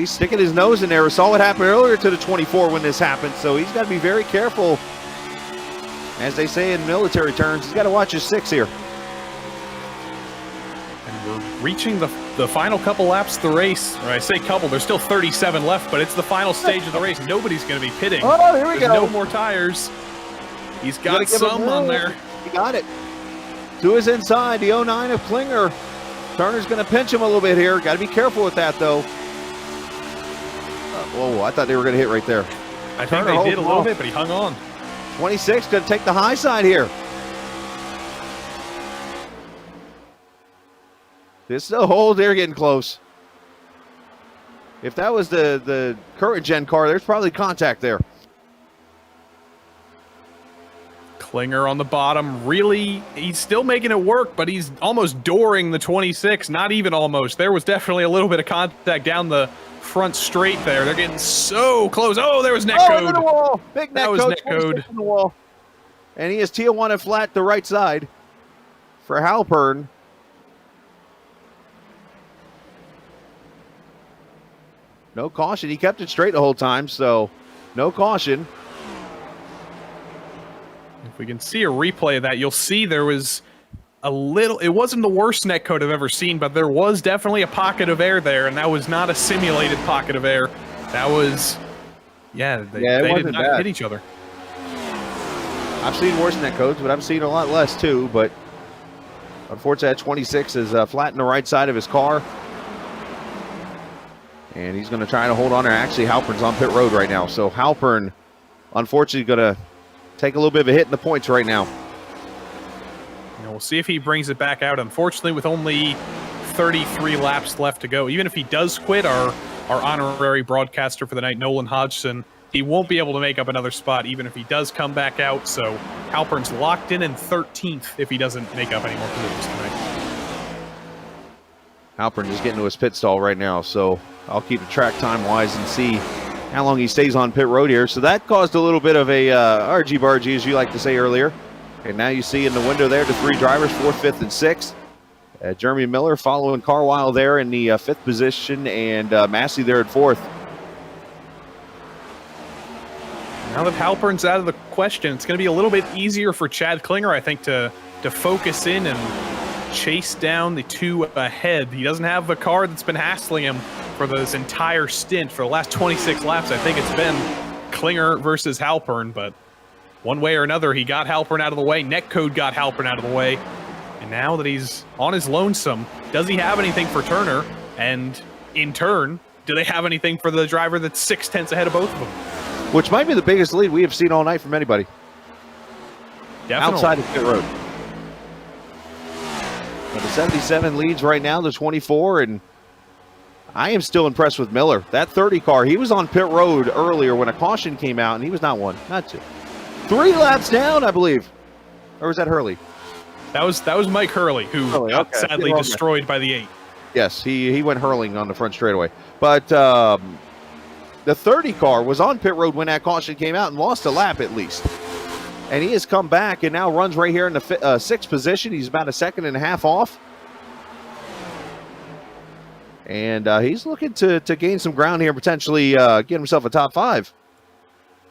sticking his nose in there. We saw what happened earlier to the 24 when this happened. So he's got to be very careful. As they say in military terms, he's got to watch his six here. And we're reaching the final couple laps of the race. Or I say couple, there's still 37 left, but it's the final stage of the race. Nobody's going to be pitting. Oh, here we go. No more tires. He's got some on there. He got it. To his inside, the 09 of Klinger. Turner's going to pinch him a little bit here. Got to be careful with that, though. Whoa, I thought they were going to hit right there. I think they did a little bit, but he hung on. 26 going to take the high side here. This is a hole. They're getting close. If that was the current gen car, there's probably contact there. Klinger on the bottom. Really, he's still making it work, but he's almost dooring the 26. Not even almost. There was definitely a little bit of contact down the front straight there. They're getting so close. Oh, there was net code. Into the wall. Big net that was code. net code. On the wall. And he is Tijuana flat the right side for Halpern. No caution. He kept it straight the whole time, so no caution. If we can see a replay of that, you'll see there was a little, it wasn't the worst net code I've ever seen, but there was definitely a pocket of air there, and that was not a simulated pocket of air. That was, they did not hit each other. I've seen worse net codes, but I've seen a lot less too, but unfortunately that 26 is flat in the right side of his car. And he's going to try to hold on there. Actually, Halpern's on pit road right now, so Halpern, unfortunately, going to take a little bit of a hit in the points right now. We'll see if he brings it back out. Unfortunately, with only 33 laps left to go, even if he does quit, our honorary broadcaster for the night, Nolan Hodgson, he won't be able to make up another spot, even if he does come back out. So Halpern's locked in 13th if he doesn't make up any more positions tonight. Halpern just getting to his pit stall right now, so I'll keep the track time-wise and see how long he stays on pit road here. So that caused a little bit of a argy-bargy, as you like to say earlier. And now you see in the window there the three drivers, 4th, 5th, and 6th. Jeremy Miller following Carwile there in the 5th position, and Massey there at 4th. Now that Halpern's out of the question, it's going to be a little bit easier for Chad Klinger, I think, to focus in and chase down the two ahead. He doesn't have a car that's been hassling him for this entire stint. For the last 26 laps, I think it's been Klinger versus Halpern, but one way or another, he got Halpern out of the way. Netcode got Halpern out of the way. And now that he's on his lonesome, does he have anything for Turner? And in turn, do they have anything for the driver that's 6/10 ahead of both of them? Which might be the biggest lead we have seen all night from anybody. Definitely. Outside of pit road. But the 77 leads right now, the 24, and I am still impressed with Miller. That 30 car, he was on pit road earlier when a caution came out, and he was not one, not two. 3 laps down, I believe. Or was that Hurley? That was Mike Hurley, who got sadly destroyed by the 8. Yes, he went hurling on the front straightaway. But the 30 car was on pit road when that caution came out and lost a lap at least. And he has come back and now runs right here in the 6th position. He's about a 1.5 off. And he's looking to gain some ground here, potentially get himself a top 5.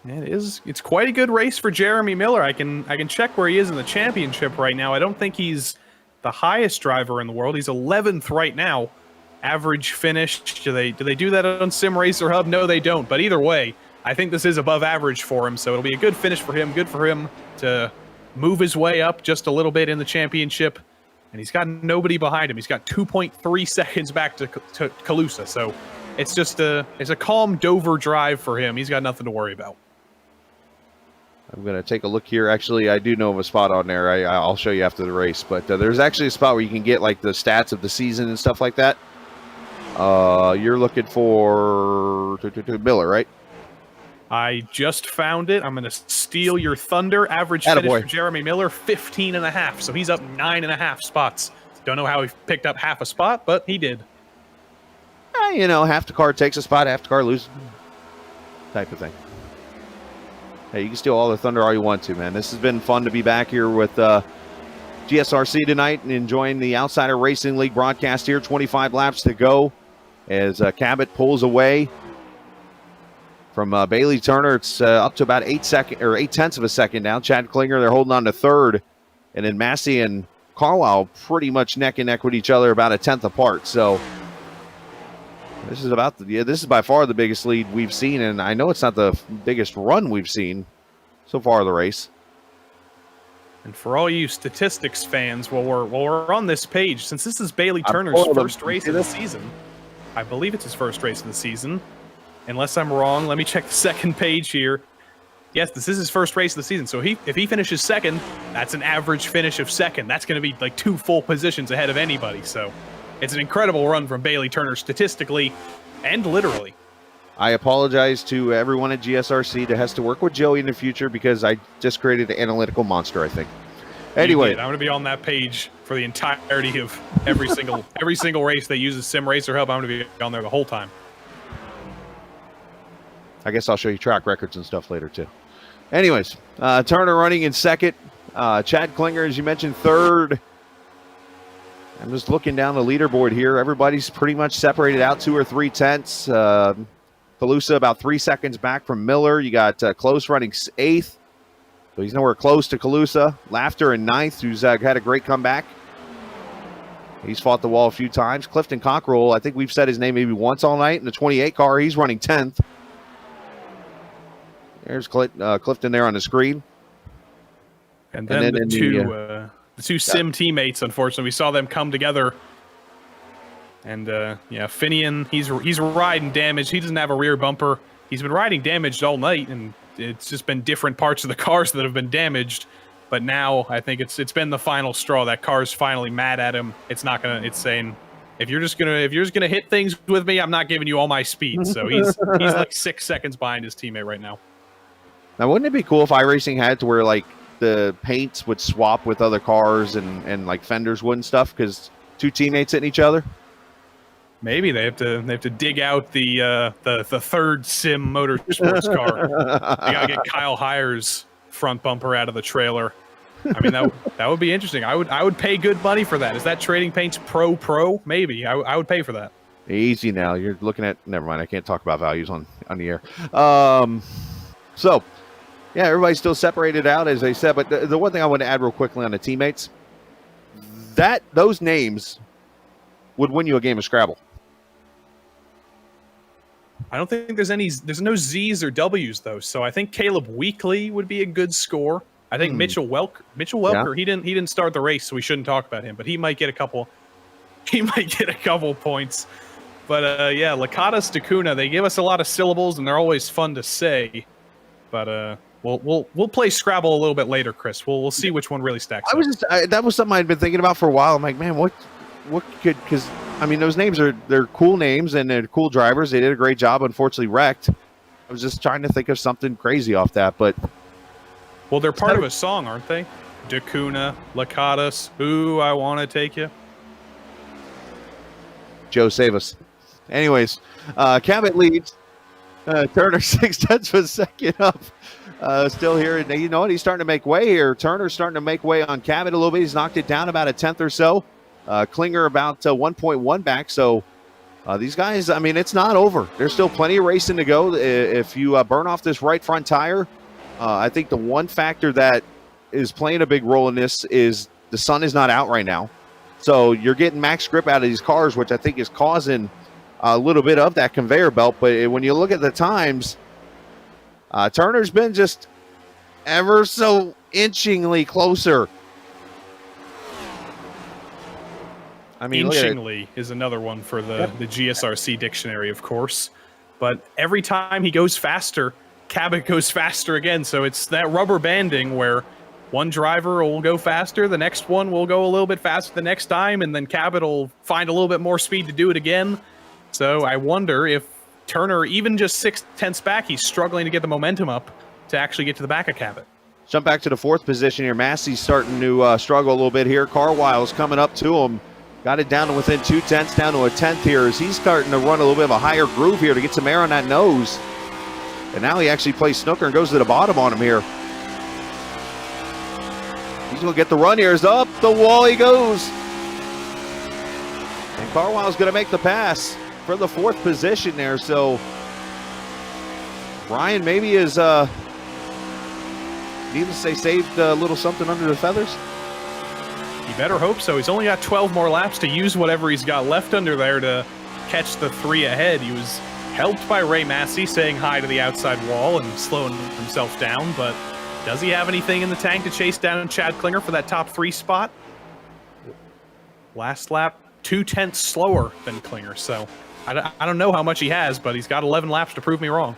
It's quite a good race for Jeremy Miller. I can check where he is in the championship right now. I don't think he's the highest driver in the world. He's 11th right now. Average finish. Do they do that on Sim Racer Hub? No, they don't. But either way, I think this is above average for him, so it'll be a good finish for him. Good for him to move his way up just a little bit in the championship. And he's got nobody behind him. He's got 2.3 seconds back to Kalusa. So it's just a calm Dover drive for him. He's got nothing to worry about. I'm going to take a look here. Actually, I do know of a spot on there. I'll show you after the race. But there's actually a spot where you can get like the stats of the season and stuff like that. You're looking for Miller, right? I just found it. I'm going to steal your thunder. Average finish for Jeremy Miller, 15.5. So he's up 9.5 spots. Don't know how he picked up half a spot, but he did. Half the car takes a spot, half the car loses. Type of thing. Hey, you can steal all the thunder all you want to, man. This has been fun to be back here with GSRC tonight and enjoying the Outsider Racing League broadcast here. 25 laps to go as Cabot pulls away from Bailey Turner. It's up to about 8/10 of a second now. Chad Klinger, they're holding on to 3rd. And then Massey and Carlisle pretty much neck and neck with each other, about 1/10 apart. So this is by far the biggest lead we've seen, and I know it's not the biggest run we've seen so far of the race. And for all you statistics fans, while we're on this page, since this is Bailey Turner's first race of the season, I believe it's his first race of the season. Unless I'm wrong, let me check the second page here. Yes, this is his first race of the season. So if he finishes second, that's an average finish of second. That's going to be like 2 full positions ahead of anybody. So it's an incredible run from Bailey Turner statistically and literally. I apologize to everyone at GSRC that has to work with Joey in the future because I just created an analytical monster, I think. Anyway, I'm going to be on that page for the entirety of every single race that uses Sim Racer Hub. I'm going to be on there the whole time. I guess I'll show you track records and stuff later, too. Anyways, Turner running in 2nd. Chad Klinger, as you mentioned, 3rd. I'm just looking down the leaderboard here. Everybody's pretty much separated out 2 or 3 tenths. Kalusa about 3 seconds back from Miller. You got Close running 8th. So he's nowhere close to Kalusa. Laughter in 9th, who's had a great comeback. He's fought the wall a few times. Clifton Cockrell, I think we've said his name maybe once all night. In the 28 car, he's running 10th. There's Clifton there on the screen. And then the two Sim teammates, unfortunately, we saw them come together. And Finian, he's riding damaged. He doesn't have a rear bumper. He's been riding damaged all night, and it's just been different parts of the cars that have been damaged. But now I think it's been the final straw. That car's finally mad at him. It's saying, if you're just gonna hit things with me, I'm not giving you all my speed. So he's like 6 seconds behind his teammate right now. Now, wouldn't it be cool if iRacing had to where like the paints would swap with other cars and like fenders would and stuff because 2 teammates hitting each other? Maybe they have to dig out the 3rd Sim Motorsports car. They gotta get Kyle Hires' front bumper out of the trailer. I mean that would be interesting. I would pay good money for that. Is that Trading Paints Pro? Maybe I would pay for that. Easy now. You're looking at never mind. I can't talk about values on the air. So. Yeah, everybody's still separated out, as I said. But the one thing I want to add real quickly on the teammates, those names would win you a game of Scrabble. I don't think there's no Z's or W's though. So I think Caleb Weekly would be a good score. I think Mitchell Welker, he didn't start the race, so we shouldn't talk about him, but he might get a couple points. But yeah, Lakatos Dakuna, they give us a lot of syllables and they're always fun to say. But we'll play Scrabble a little bit later, Chris. We'll see which one really stacks up. That was something I'd been thinking about for a while. I'm like, man, what could, because I mean, those names they're cool names and they're cool drivers. They did a great job. Unfortunately, wrecked. I was just trying to think of something crazy off that, but well, they're part of a song, aren't they? Dakuna, Lakatos, Ooh, I Want to Take You. Joe, save us. Anyways, Cabot leads. Turner 6/10 of a second up. Still here. And you know what? He's starting to make way here. Turner's starting to make way on Cabot a little bit. He's knocked it down about a tenth or so. Klinger about 1.1 back. So these guys, I mean, it's not over. There's still plenty of racing to go. If you burn off this right front tire, I think the one factor that is playing a big role in this is the sun is not out right now. So you're getting max grip out of these cars, which I think is causing a little bit of that conveyor belt. But when you look at the times, Turner's been just ever so inchingly closer. I mean, inchingly is another one for the GSRC dictionary, of course. But every time he goes faster, Cabot goes faster again. So it's that rubber banding where one driver will go faster, the next one will go a little bit faster the next time, and then Cabot will find a little bit more speed to do it again. So I wonder if Turner, even just 6/10 back, he's struggling to get the momentum up to actually get to the back of Cabot. Jump back to the fourth position here. Massey's starting to struggle a little bit here. Carwile's coming up to him. Got it down to within 2/10, down to a tenth here as he's starting to run a little bit of a higher groove here to get some air on that nose. And now he actually plays snooker and goes to the bottom on him here. He's going to get the run here. Is up the wall he goes. And Carwile's going to make the pass for the fourth position there. So Brian maybe is, needless to say, saved a little something under the feathers. You better hope so. He's only got 12 more laps to use whatever he's got left under there to catch the 3 ahead. He was helped by Ray Massey saying hi to the outside wall and slowing himself down, but does he have anything in the tank to chase down Chad Klinger for that top 3 spot? Last lap, 2/10 slower than Klinger, so I don't know how much he has, but he's got 11 laps to prove me wrong.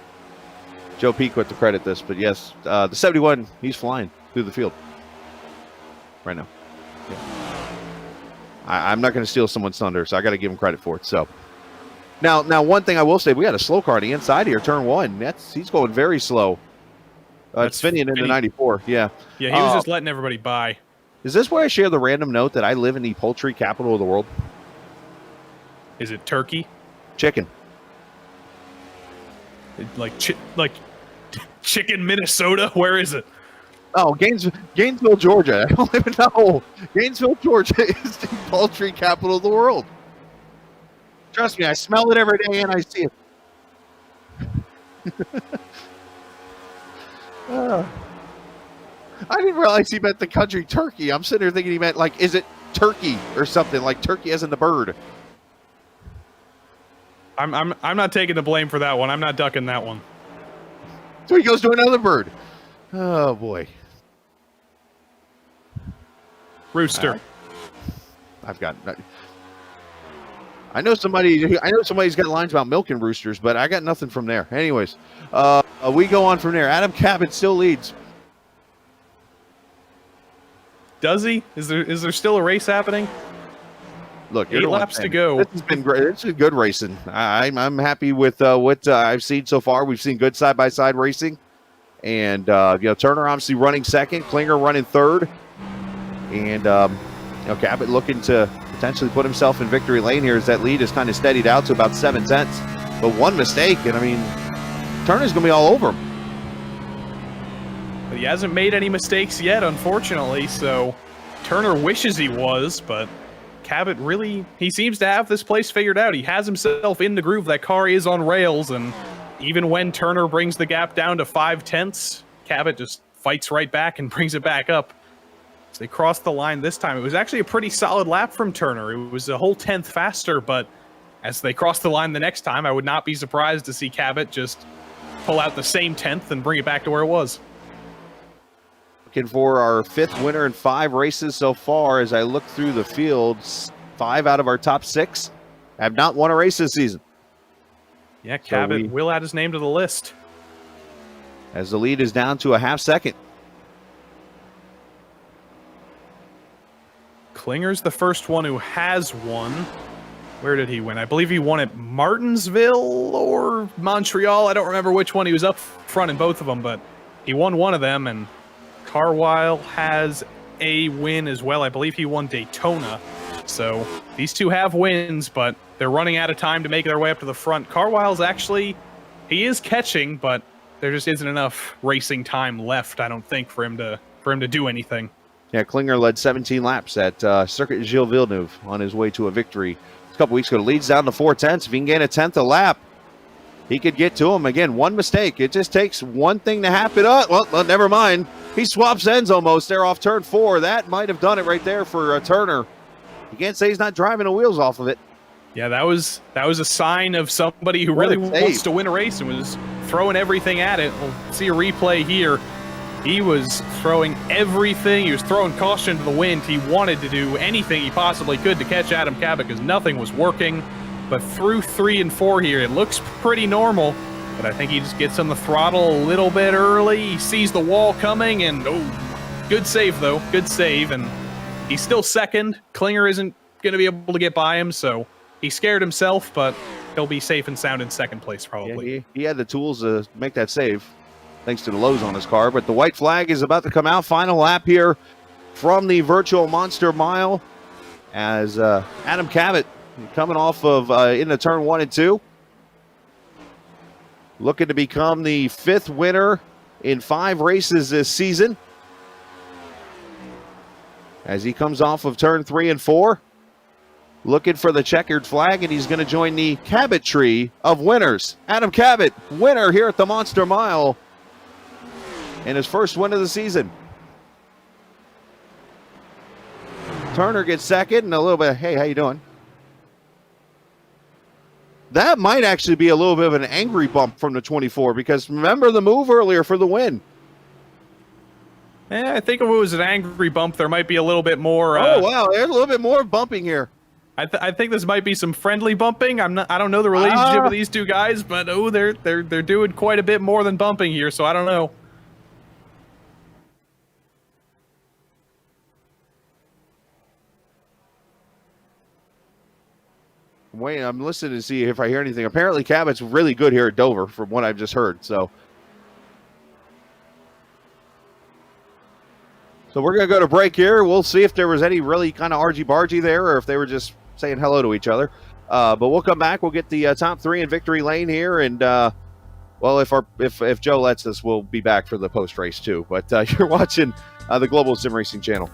Joe Peak with the credit this, but yes, the 71, he's flying through the field right now. Yeah. I'm not going to steal someone's thunder, so I got to give him credit for it. So now one thing I will say, we got a slow car on the inside here, turn 1. He's going very slow. It's Finian in the 94. Yeah. Yeah, he was just letting everybody by. Is this where I share the random note that I live in the poultry capital of the world? Is it turkey? Chicken. Like chicken Minnesota? Where is it? Oh, Gainesville, Georgia. I don't even know. Gainesville, Georgia is the poultry capital of the world. Trust me, I smell it every day and I see it. I didn't realize he meant the country Turkey. I'm sitting there thinking he meant, like, is it turkey or something, like turkey as in the bird? I'm not taking the blame for that one. I'm not ducking that one. So he goes to another bird. Oh boy. Rooster. I know somebody's got lines about milking roosters, but I got nothing from there. Anyways, we go on from there. Adam Cabot still leads. Does he? Is there still a race happening? Look, 8 laps to go. This has been great. This is good racing. I'm happy with what I've seen so far. We've seen good side-by-side racing. And, Turner obviously running second, Klinger running third. And, Cabot looking to potentially put himself in victory lane here as that lead is kind of steadied out to about 7/10. But one mistake, and I mean, Turner's going to be all over him. But he hasn't made any mistakes yet, unfortunately, so Turner wishes he was, but Cabot really, he seems to have this place figured out. He has himself in the groove. That car is on rails, and even when Turner brings the gap down to 5/10, Cabot just fights right back and brings it back up. So they crossed the line this time. It was actually a pretty solid lap from Turner. It was a whole 10th faster, but as they cross the line the next time, I would not be surprised to see Cabot just pull out the same 10th and bring it back to where it was. Looking for our 5th winner in 5 races so far. As I look through the fields, 5 out of our top 6 have not won a race this season. Yeah, Cabot will add his name to the list. As the lead is down to a half second. Klinger's the first one who has won. Where did he win? I believe he won at Martinsville or Montreal. I don't remember which one. He was up front in both of them, but he won one of them, and Carwile has a win as well. I believe he won Daytona. So these two have wins, but they're running out of time to make their way up to the front. Carwile's actually, he is catching, but there just isn't enough racing time left, I don't think, for him to do anything. Yeah, Klinger led 17 laps at Circuit Gilles Villeneuve on his way to a victory a couple weeks ago. Leads down to 4/10. If he can gain a 10th a lap, he could get to him. Again, one mistake. It just takes one thing to happen. Well, never mind. He swaps ends almost there off turn 4. That might have done it right there for Turner. You can't say he's not driving the wheels off of it. Yeah, that was a sign of somebody who really wants to win a race and was throwing everything at it. We'll see a replay here. He was throwing everything. He was throwing caution to the wind. He wanted to do anything he possibly could to catch Adam Cabot because nothing was working. But through 3 and 4 here, it looks pretty normal. But I think he just gets on the throttle a little bit early. He sees the wall coming, and good save, though. Good save, and he's still second. Klinger isn't going to be able to get by him, so he scared himself, but he'll be safe and sound in second place, probably. Yeah, he had the tools to make that save, thanks to the lows on his car. But the white flag is about to come out. Final lap here from the virtual Monster Mile as Adam Cabot coming off of into turn 1 and 2. Looking to become the 5th winner in 5 races this season. As he comes off of turn 3 and 4. Looking for the checkered flag, and he's going to join the Cabot tree of winners. Adam Cabot, winner here at the Monster Mile, and his first win of the season. Turner gets second, and a little bit, hey, how you doing? That might actually be a little bit of an angry bump from the 24, because remember the move earlier for the win. I think if it was an angry bump, there might be a little bit more. Oh, wow, there's a little bit more bumping here. I think this might be some friendly bumping. I don't know the relationship with these two guys, but they're doing quite a bit more than bumping here, so I don't know. Wait, I'm listening to see if I hear anything. Apparently, Cabot's really good here at Dover, from what I've just heard. So we're going to go to break here. We'll see if there was any really kind of argy-bargy there, or if they were just saying hello to each other. But we'll come back. We'll get the top 3 in victory lane here, and well, if Joe lets us, we'll be back for the post race too. But you're watching the Global SimRacing Channel.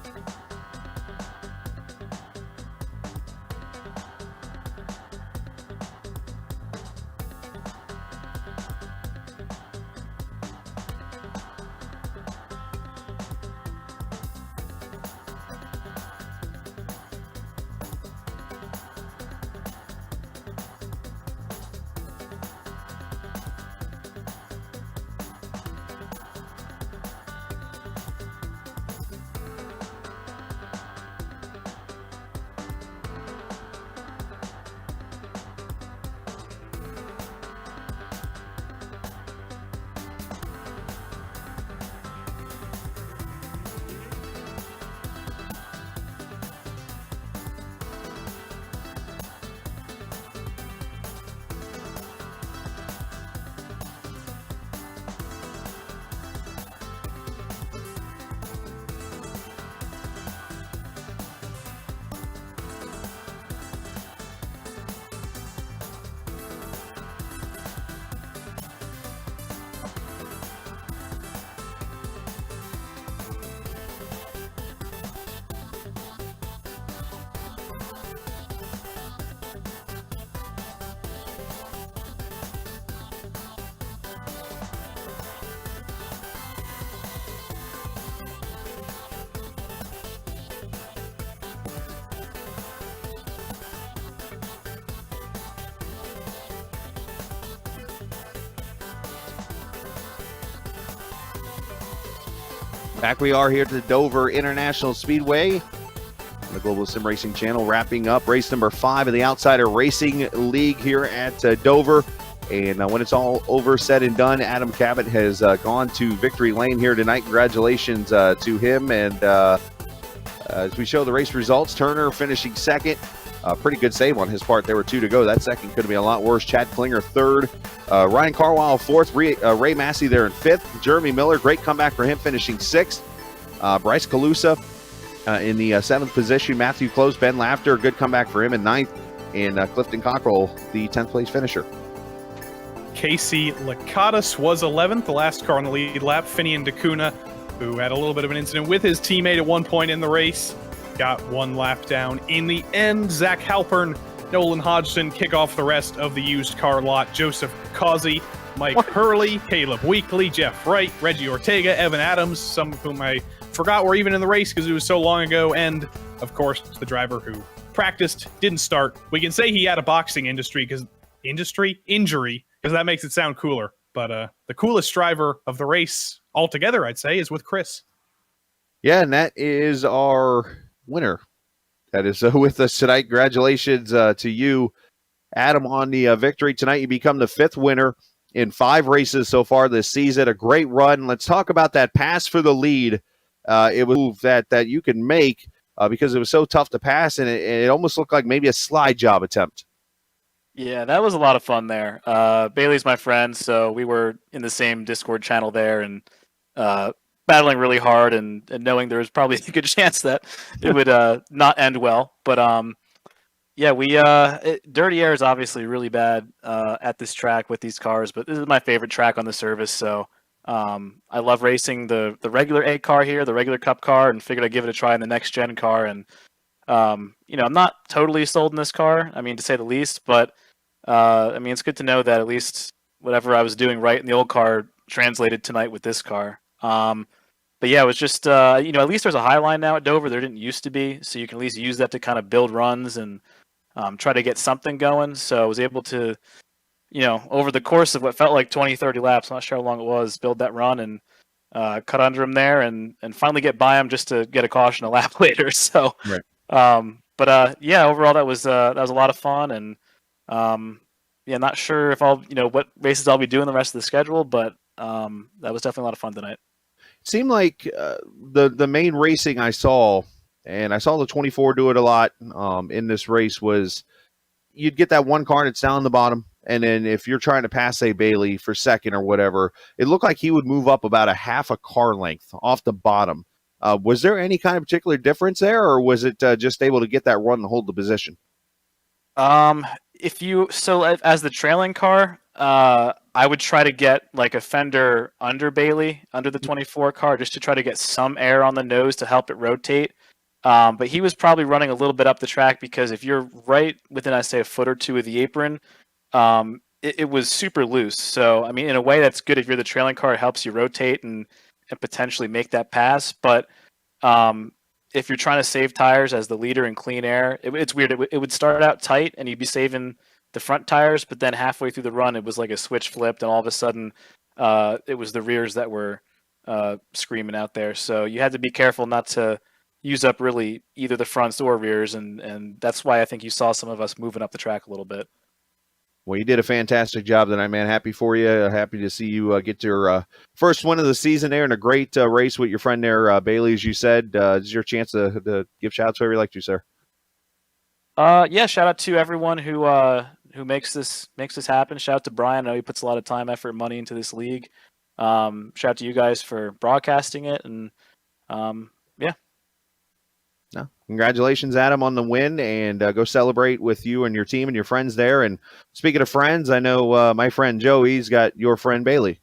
Back we are here at the Dover International Speedway. The Global SimRacing Channel wrapping up race number 5 of the Outsider Racing League here at Dover. And when it's all over, said and done, Adam Cabot has gone to victory lane here tonight. Congratulations to him. And as we show the race results, Turner finishing second. Pretty good save on his part. There were 2 to go. That second could have been a lot worse. Chad Klinger third. Ryan Carwile fourth. Ray Massey there in fifth. Jeremy Miller, great comeback for him, finishing sixth. Bryce Calusa in the 7th position. Matthew Close, Ben Laughter, good comeback for him in 9th. And Clifton Cockrell, the 10th place finisher. Casey Lakatos was 11th, the last car on the lead lap. Finian DeCuna, who had a little bit of an incident with his teammate at one point in the race, got 1 lap down. In the end, Zach Halpern, Nolan Hodgson kick off the rest of the used car lot. Joseph Causey, Mike Hurley, Caleb Weekly, Jeff Wright, Reggie Ortega, Evan Adams, some of whom I forgot were even in the race because it was so long ago, and, of course, the driver who practiced, didn't start. We can say he had a boxing injury, because that makes it sound cooler. But the coolest driver of the race altogether, I'd say, is with Chris. Yeah, and that is our winner. That is with us tonight. Congratulations to you, Adam, on the victory tonight. You become the 5th winner in 5 races so far this season. A great run. Let's talk about that pass for the lead. It was a move that you can make because it was so tough to pass, and it almost looked like maybe a slide job attempt. Yeah, that was a lot of fun there. Bailey's my friend, so we were in the same Discord channel there and battling really hard and knowing there was probably a good chance that it would not end well. But yeah, Dirty Air is obviously really bad at this track with these cars, but this is my favorite track on the service, so I love racing the regular A car here, the regular Cup car, and figured I'd give it a try in the next gen car. And I'm not totally sold in this car, I mean, to say the least, but I mean, it's good to know that at least whatever I was doing right in the old car translated tonight with this car. But yeah, it was just, at least there's a high line now at Dover. There didn't used to be, so you can at least use that to kind of build runs and try to get something going. So I was able to, over the course of what felt like 20, 30 laps, I'm not sure how long it was, build that run and cut under him there and finally get by him just to get a caution a lap later. So, right. Yeah, overall that was a lot of fun. And yeah, not sure if I'll, what races I'll be doing the rest of the schedule, but that was definitely a lot of fun tonight. It seemed like the main racing I saw, and I saw the 24 do it a lot in this race, was you'd get that one car that's down the bottom, and then if you're trying to pass, say, Bailey for second or whatever, it looked like he would move up about a half a car length off the bottom. Was there any kind of particular difference there, or was it just able to get that run and hold the position? As the trailing car, I would try to get like a fender under Bailey, under the 24 car, just to try to get some air on the nose to help it rotate. But he was probably running a little bit up the track because if you're right within, I say, a foot or 2 of the apron, it was super loose. So, I mean, in a way that's good if you're the trailing car, it helps you rotate and potentially make that pass. But if you're trying to save tires as the leader in clean air, it's weird. It would start out tight and you'd be saving the front tires, but then halfway through the run, it was like a switch flipped and all of a sudden it was the rears that were screaming out there. So you had to be careful not to use up really either the fronts or rears. And that's why I think you saw some of us moving up the track a little bit. Well, you did a fantastic job tonight, man. Happy for you. Happy to see you get your first win of the season there in a great race with your friend there, Bailey, as you said. This is your chance to give shout-outs whoever you like to, sir. Yeah, shout out to everyone who makes this happen. Shout out to Brian. I know he puts a lot of time, effort, and money into this league. Shout out to you guys for broadcasting it, and yeah. No, congratulations, Adam, on the win, and go celebrate with you and your team and your friends there. And speaking of friends, I know my friend Joey's got your friend Bailey.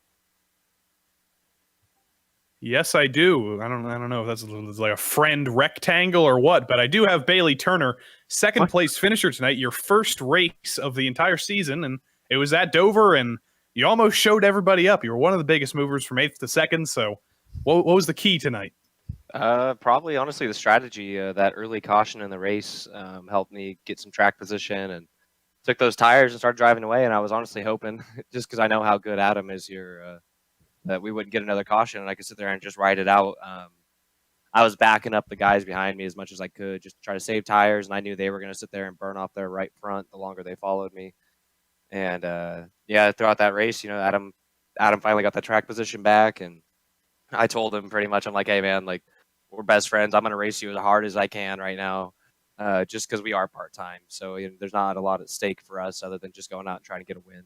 Yes, I do. I don't know if that's like a friend rectangle or what, but I do have Bailey Turner, second place finisher tonight, your first race of the entire season, and it was at Dover, and you almost showed everybody up. You were one of the biggest movers from 8th to 2nd, so what was the key tonight? Probably, honestly, the strategy. That early caution in the race helped me get some track position and took those tires and started driving away. And I was honestly hoping, just because I know how good Adam is, your that we wouldn't get another caution and I could sit there and just ride it out. I was backing up the guys behind me as much as I could just to try to save tires, and I knew they were going to sit there and burn off their right front the longer they followed me. And yeah, throughout that race, Adam finally got the track position back, and I told him pretty much, I'm like, hey man, like we're best friends. I'm going to race you as hard as I can right now, just because we are part time. So there's not a lot at stake for us other than just going out and trying to get a win.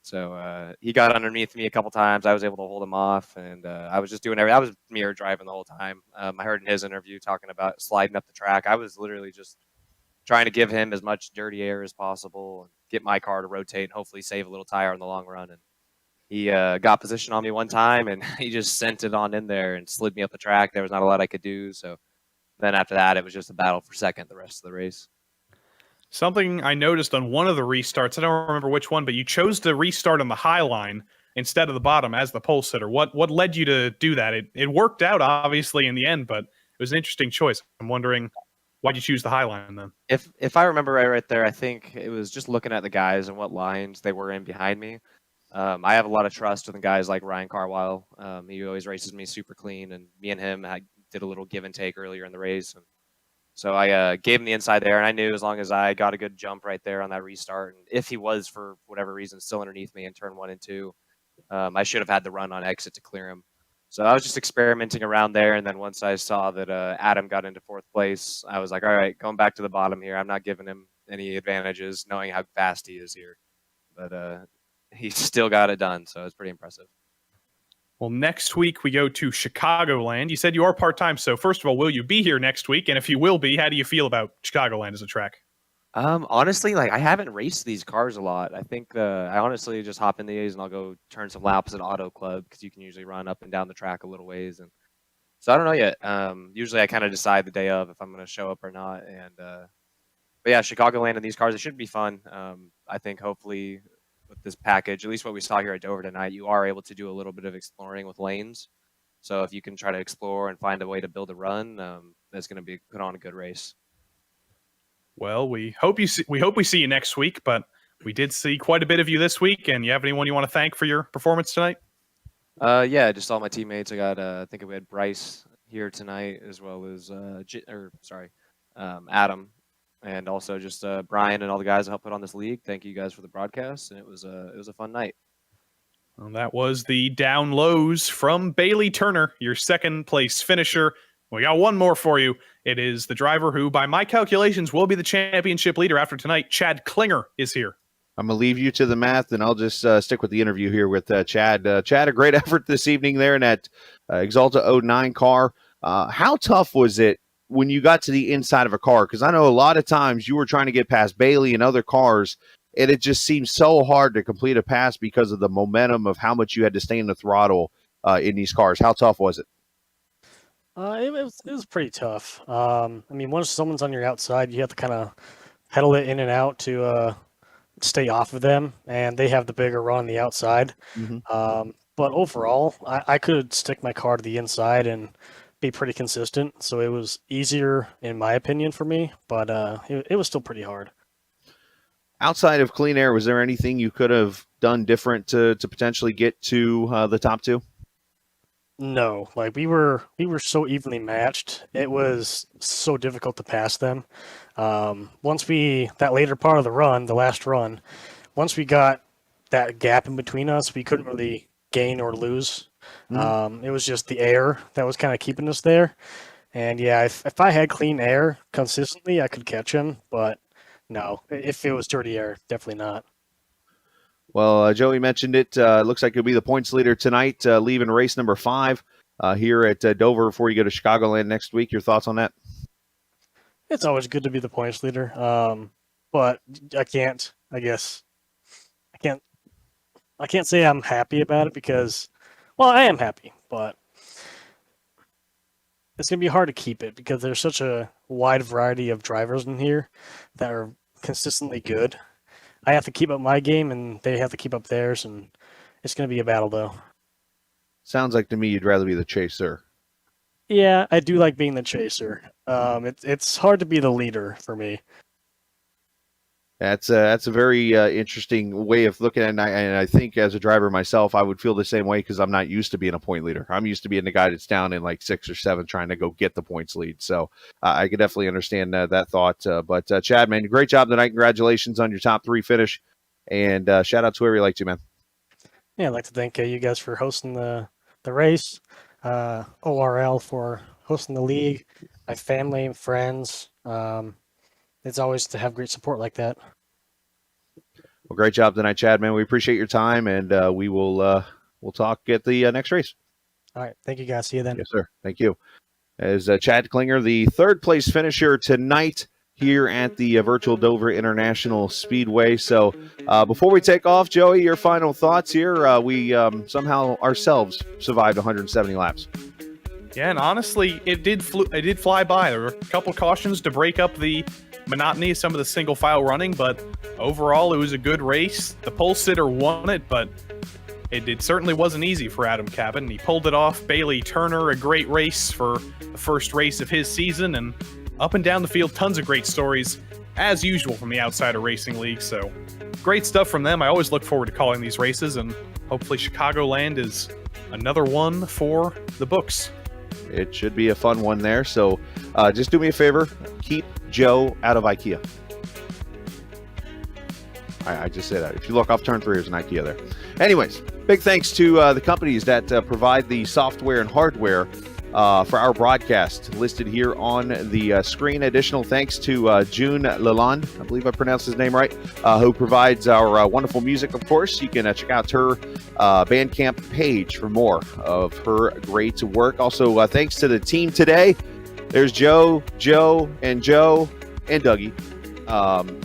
So he got underneath me a couple times. I was able to hold him off, and I was just doing everything. I was mirror driving the whole time. I heard in his interview talking about sliding up the track. I was literally just trying to give him as much dirty air as possible and get my car to rotate and hopefully save a little tire in the long run. And he got position on me one time, and he just sent it on in there and slid me up the track. There was not a lot I could do. So then after that, it was just a battle for second the rest of the race. Something I noticed on one of the restarts, I don't remember which one, but you chose to restart on the high line instead of the bottom as the pole sitter. What led you to do that? It worked out, obviously, in the end, but it was an interesting choice. I'm wondering, why'd you choose the high line then? If I remember right there, I think it was just looking at the guys and what lines they were in behind me. I have a lot of trust in the guys like Ryan Carwile. He always races me super clean, and me and him did a little give and take earlier in the race. And so I gave him the inside there, and I knew as long as I got a good jump right there on that restart, and if he was for whatever reason still underneath me in turn 1 and 2, I should have had the run on exit to clear him. So I was just experimenting around there, and then once I saw that Adam got into 4th place, I was like, all right, going back to the bottom here. I'm not giving him any advantages, knowing how fast he is here. But he still got it done, so it's pretty impressive. Well, next week we go to Chicagoland. You said you are part-time, so first of all, will you be here next week? And if you will be, how do you feel about Chicagoland as a track? Honestly, like I haven't raced these cars a lot. I think I honestly just hop in these and I'll go turn some laps at Auto Club because you can usually run up and down the track a little ways. And so I don't know yet. Usually I kind of decide the day of if I'm going to show up or not. And but yeah, Chicagoland and these cars, it should be fun. I think hopefully with this package, at least what we saw here at Dover tonight, you are able to do a little bit of exploring with lanes. So if you can try to explore and find a way to build a run, that's going to be put on a good race. Well, we hope we see you next week, but we did see quite a bit of you this week. And you have anyone you want to thank for your performance tonight? Yeah, just all my teammates. I got I think we had Bryce here tonight, as well as Adam, and also just Brian and all the guys that helped put on this league. Thank you guys for the broadcast, and it was a fun night. Well, that was the down lows from Bailey Turner, your 2nd place finisher. We got one more for you. It is the driver who, by my calculations, will be the championship leader after tonight. Chad Klinger is here. I'm going to leave you to the math, and I'll just stick with the interview here with Chad. Chad, a great effort this evening there in that Exalta 09 car. How tough was it when you got to the inside of a car? Because I know a lot of times you were trying to get past Bailey and other cars, and it just seems so hard to complete a pass because of the momentum of how much you had to stay in the throttle in these cars. How tough was it? It was pretty tough. I mean, once someone's on your outside, you have to kind of pedal it in and out to stay off of them, and they have the bigger run on the outside. Mm-hmm. But overall, I could stick my car to the inside and be pretty consistent, so it was easier, in my opinion, for me, but it was still pretty hard. Outside of clean air, was there anything you could have done different to potentially get to the top 2? No, like we were so evenly matched. It was so difficult to pass them. Once that later part of the run, the last run, once we got that gap in between us, we couldn't really gain or lose. It was just the air that was kind of keeping us there. And yeah, if I had clean air consistently, I could catch him. But no, if it was dirty air, definitely not. Well, Joey mentioned it. Looks like you'll be the points leader tonight, leaving race number 5 here at Dover before you go to Chicagoland next week. Your thoughts on that? It's always good to be the points leader, but I can't say I'm happy about it because, well, I am happy, but it's going to be hard to keep it because there's such a wide variety of drivers in here that are consistently good. I have to keep up my game, and they have to keep up theirs, and it's going to be a battle, though. Sounds like to me you'd rather be the chaser. Yeah, I do like being the chaser. It's hard to be the leader for me. That's a very interesting way of looking at it. And I think as a driver myself, I would feel the same way because I'm not used to being a point leader. I'm used to being the guy that's down in like 6 or 7 trying to go get the points lead. So I could definitely understand that thought. But Chad, man, great job tonight. Congratulations on your top 3 finish. And shout out to whoever you like to, man. Yeah, I'd like to thank you guys for hosting the race, ORL for hosting the league, my family and friends. It's always to have great support like that. Well, great job tonight, Chad, man. We appreciate your time, and we'll talk at the next race. All right. Thank you, guys. See you then. Yes, sir. Thank you. As Chad Klinger, the 3rd place finisher tonight here at the Virtual Dover International Speedway. So before we take off, Joey, your final thoughts here. We somehow ourselves survived 170 laps. Yeah, and honestly, it did fly by. There were a couple cautions to break up the monotony of some of the single file running, but overall it was a good race. The pole sitter won it, but it certainly wasn't easy for Adam Cabin. He pulled it off. Bailey Turner, a great race for the first race of his season, and up and down the field, tons of great stories, as usual, from the Outsider Racing League. So great stuff from them. I always look forward to calling these races, and hopefully Chicagoland is another one for the books. It should be a fun one there. So just do me a favor. Keep Joe out of IKEA. I just said that. If you look off turn 3, there's an IKEA there. Anyways, big thanks to the companies that provide the software and hardware for our broadcast listed here on the screen. Additional thanks to June Lalonde, I believe I pronounced his name right, who provides our wonderful music, of course. You can check out her Bandcamp page for more of her great work. Also, thanks to the team today. There's Joe, and Dougie.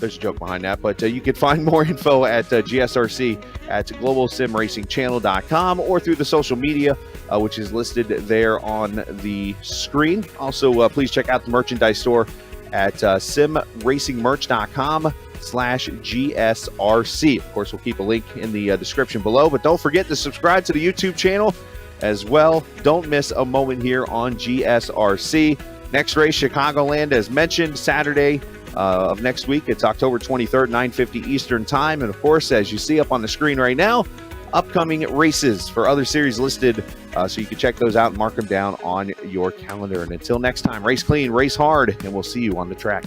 There's a joke behind that, but you can find more info at GSRC at globalsimracingchannel.com or through the social media, which is listed there on the screen. Also, please check out the merchandise store at simracingmerch.com/GSRC. Of course, we'll keep a link in the description below, but don't forget to subscribe to the YouTube channel as well. Don't miss a moment here on GSRC. Next race, Chicagoland, as mentioned, Saturday of next week. It's October 23rd, 9:50 Eastern Time. And of course, as you see up on the screen right now, upcoming races for other series listed, so you can check those out and mark them down on your calendar. And until next time, race clean, race hard, and we'll see you on the track.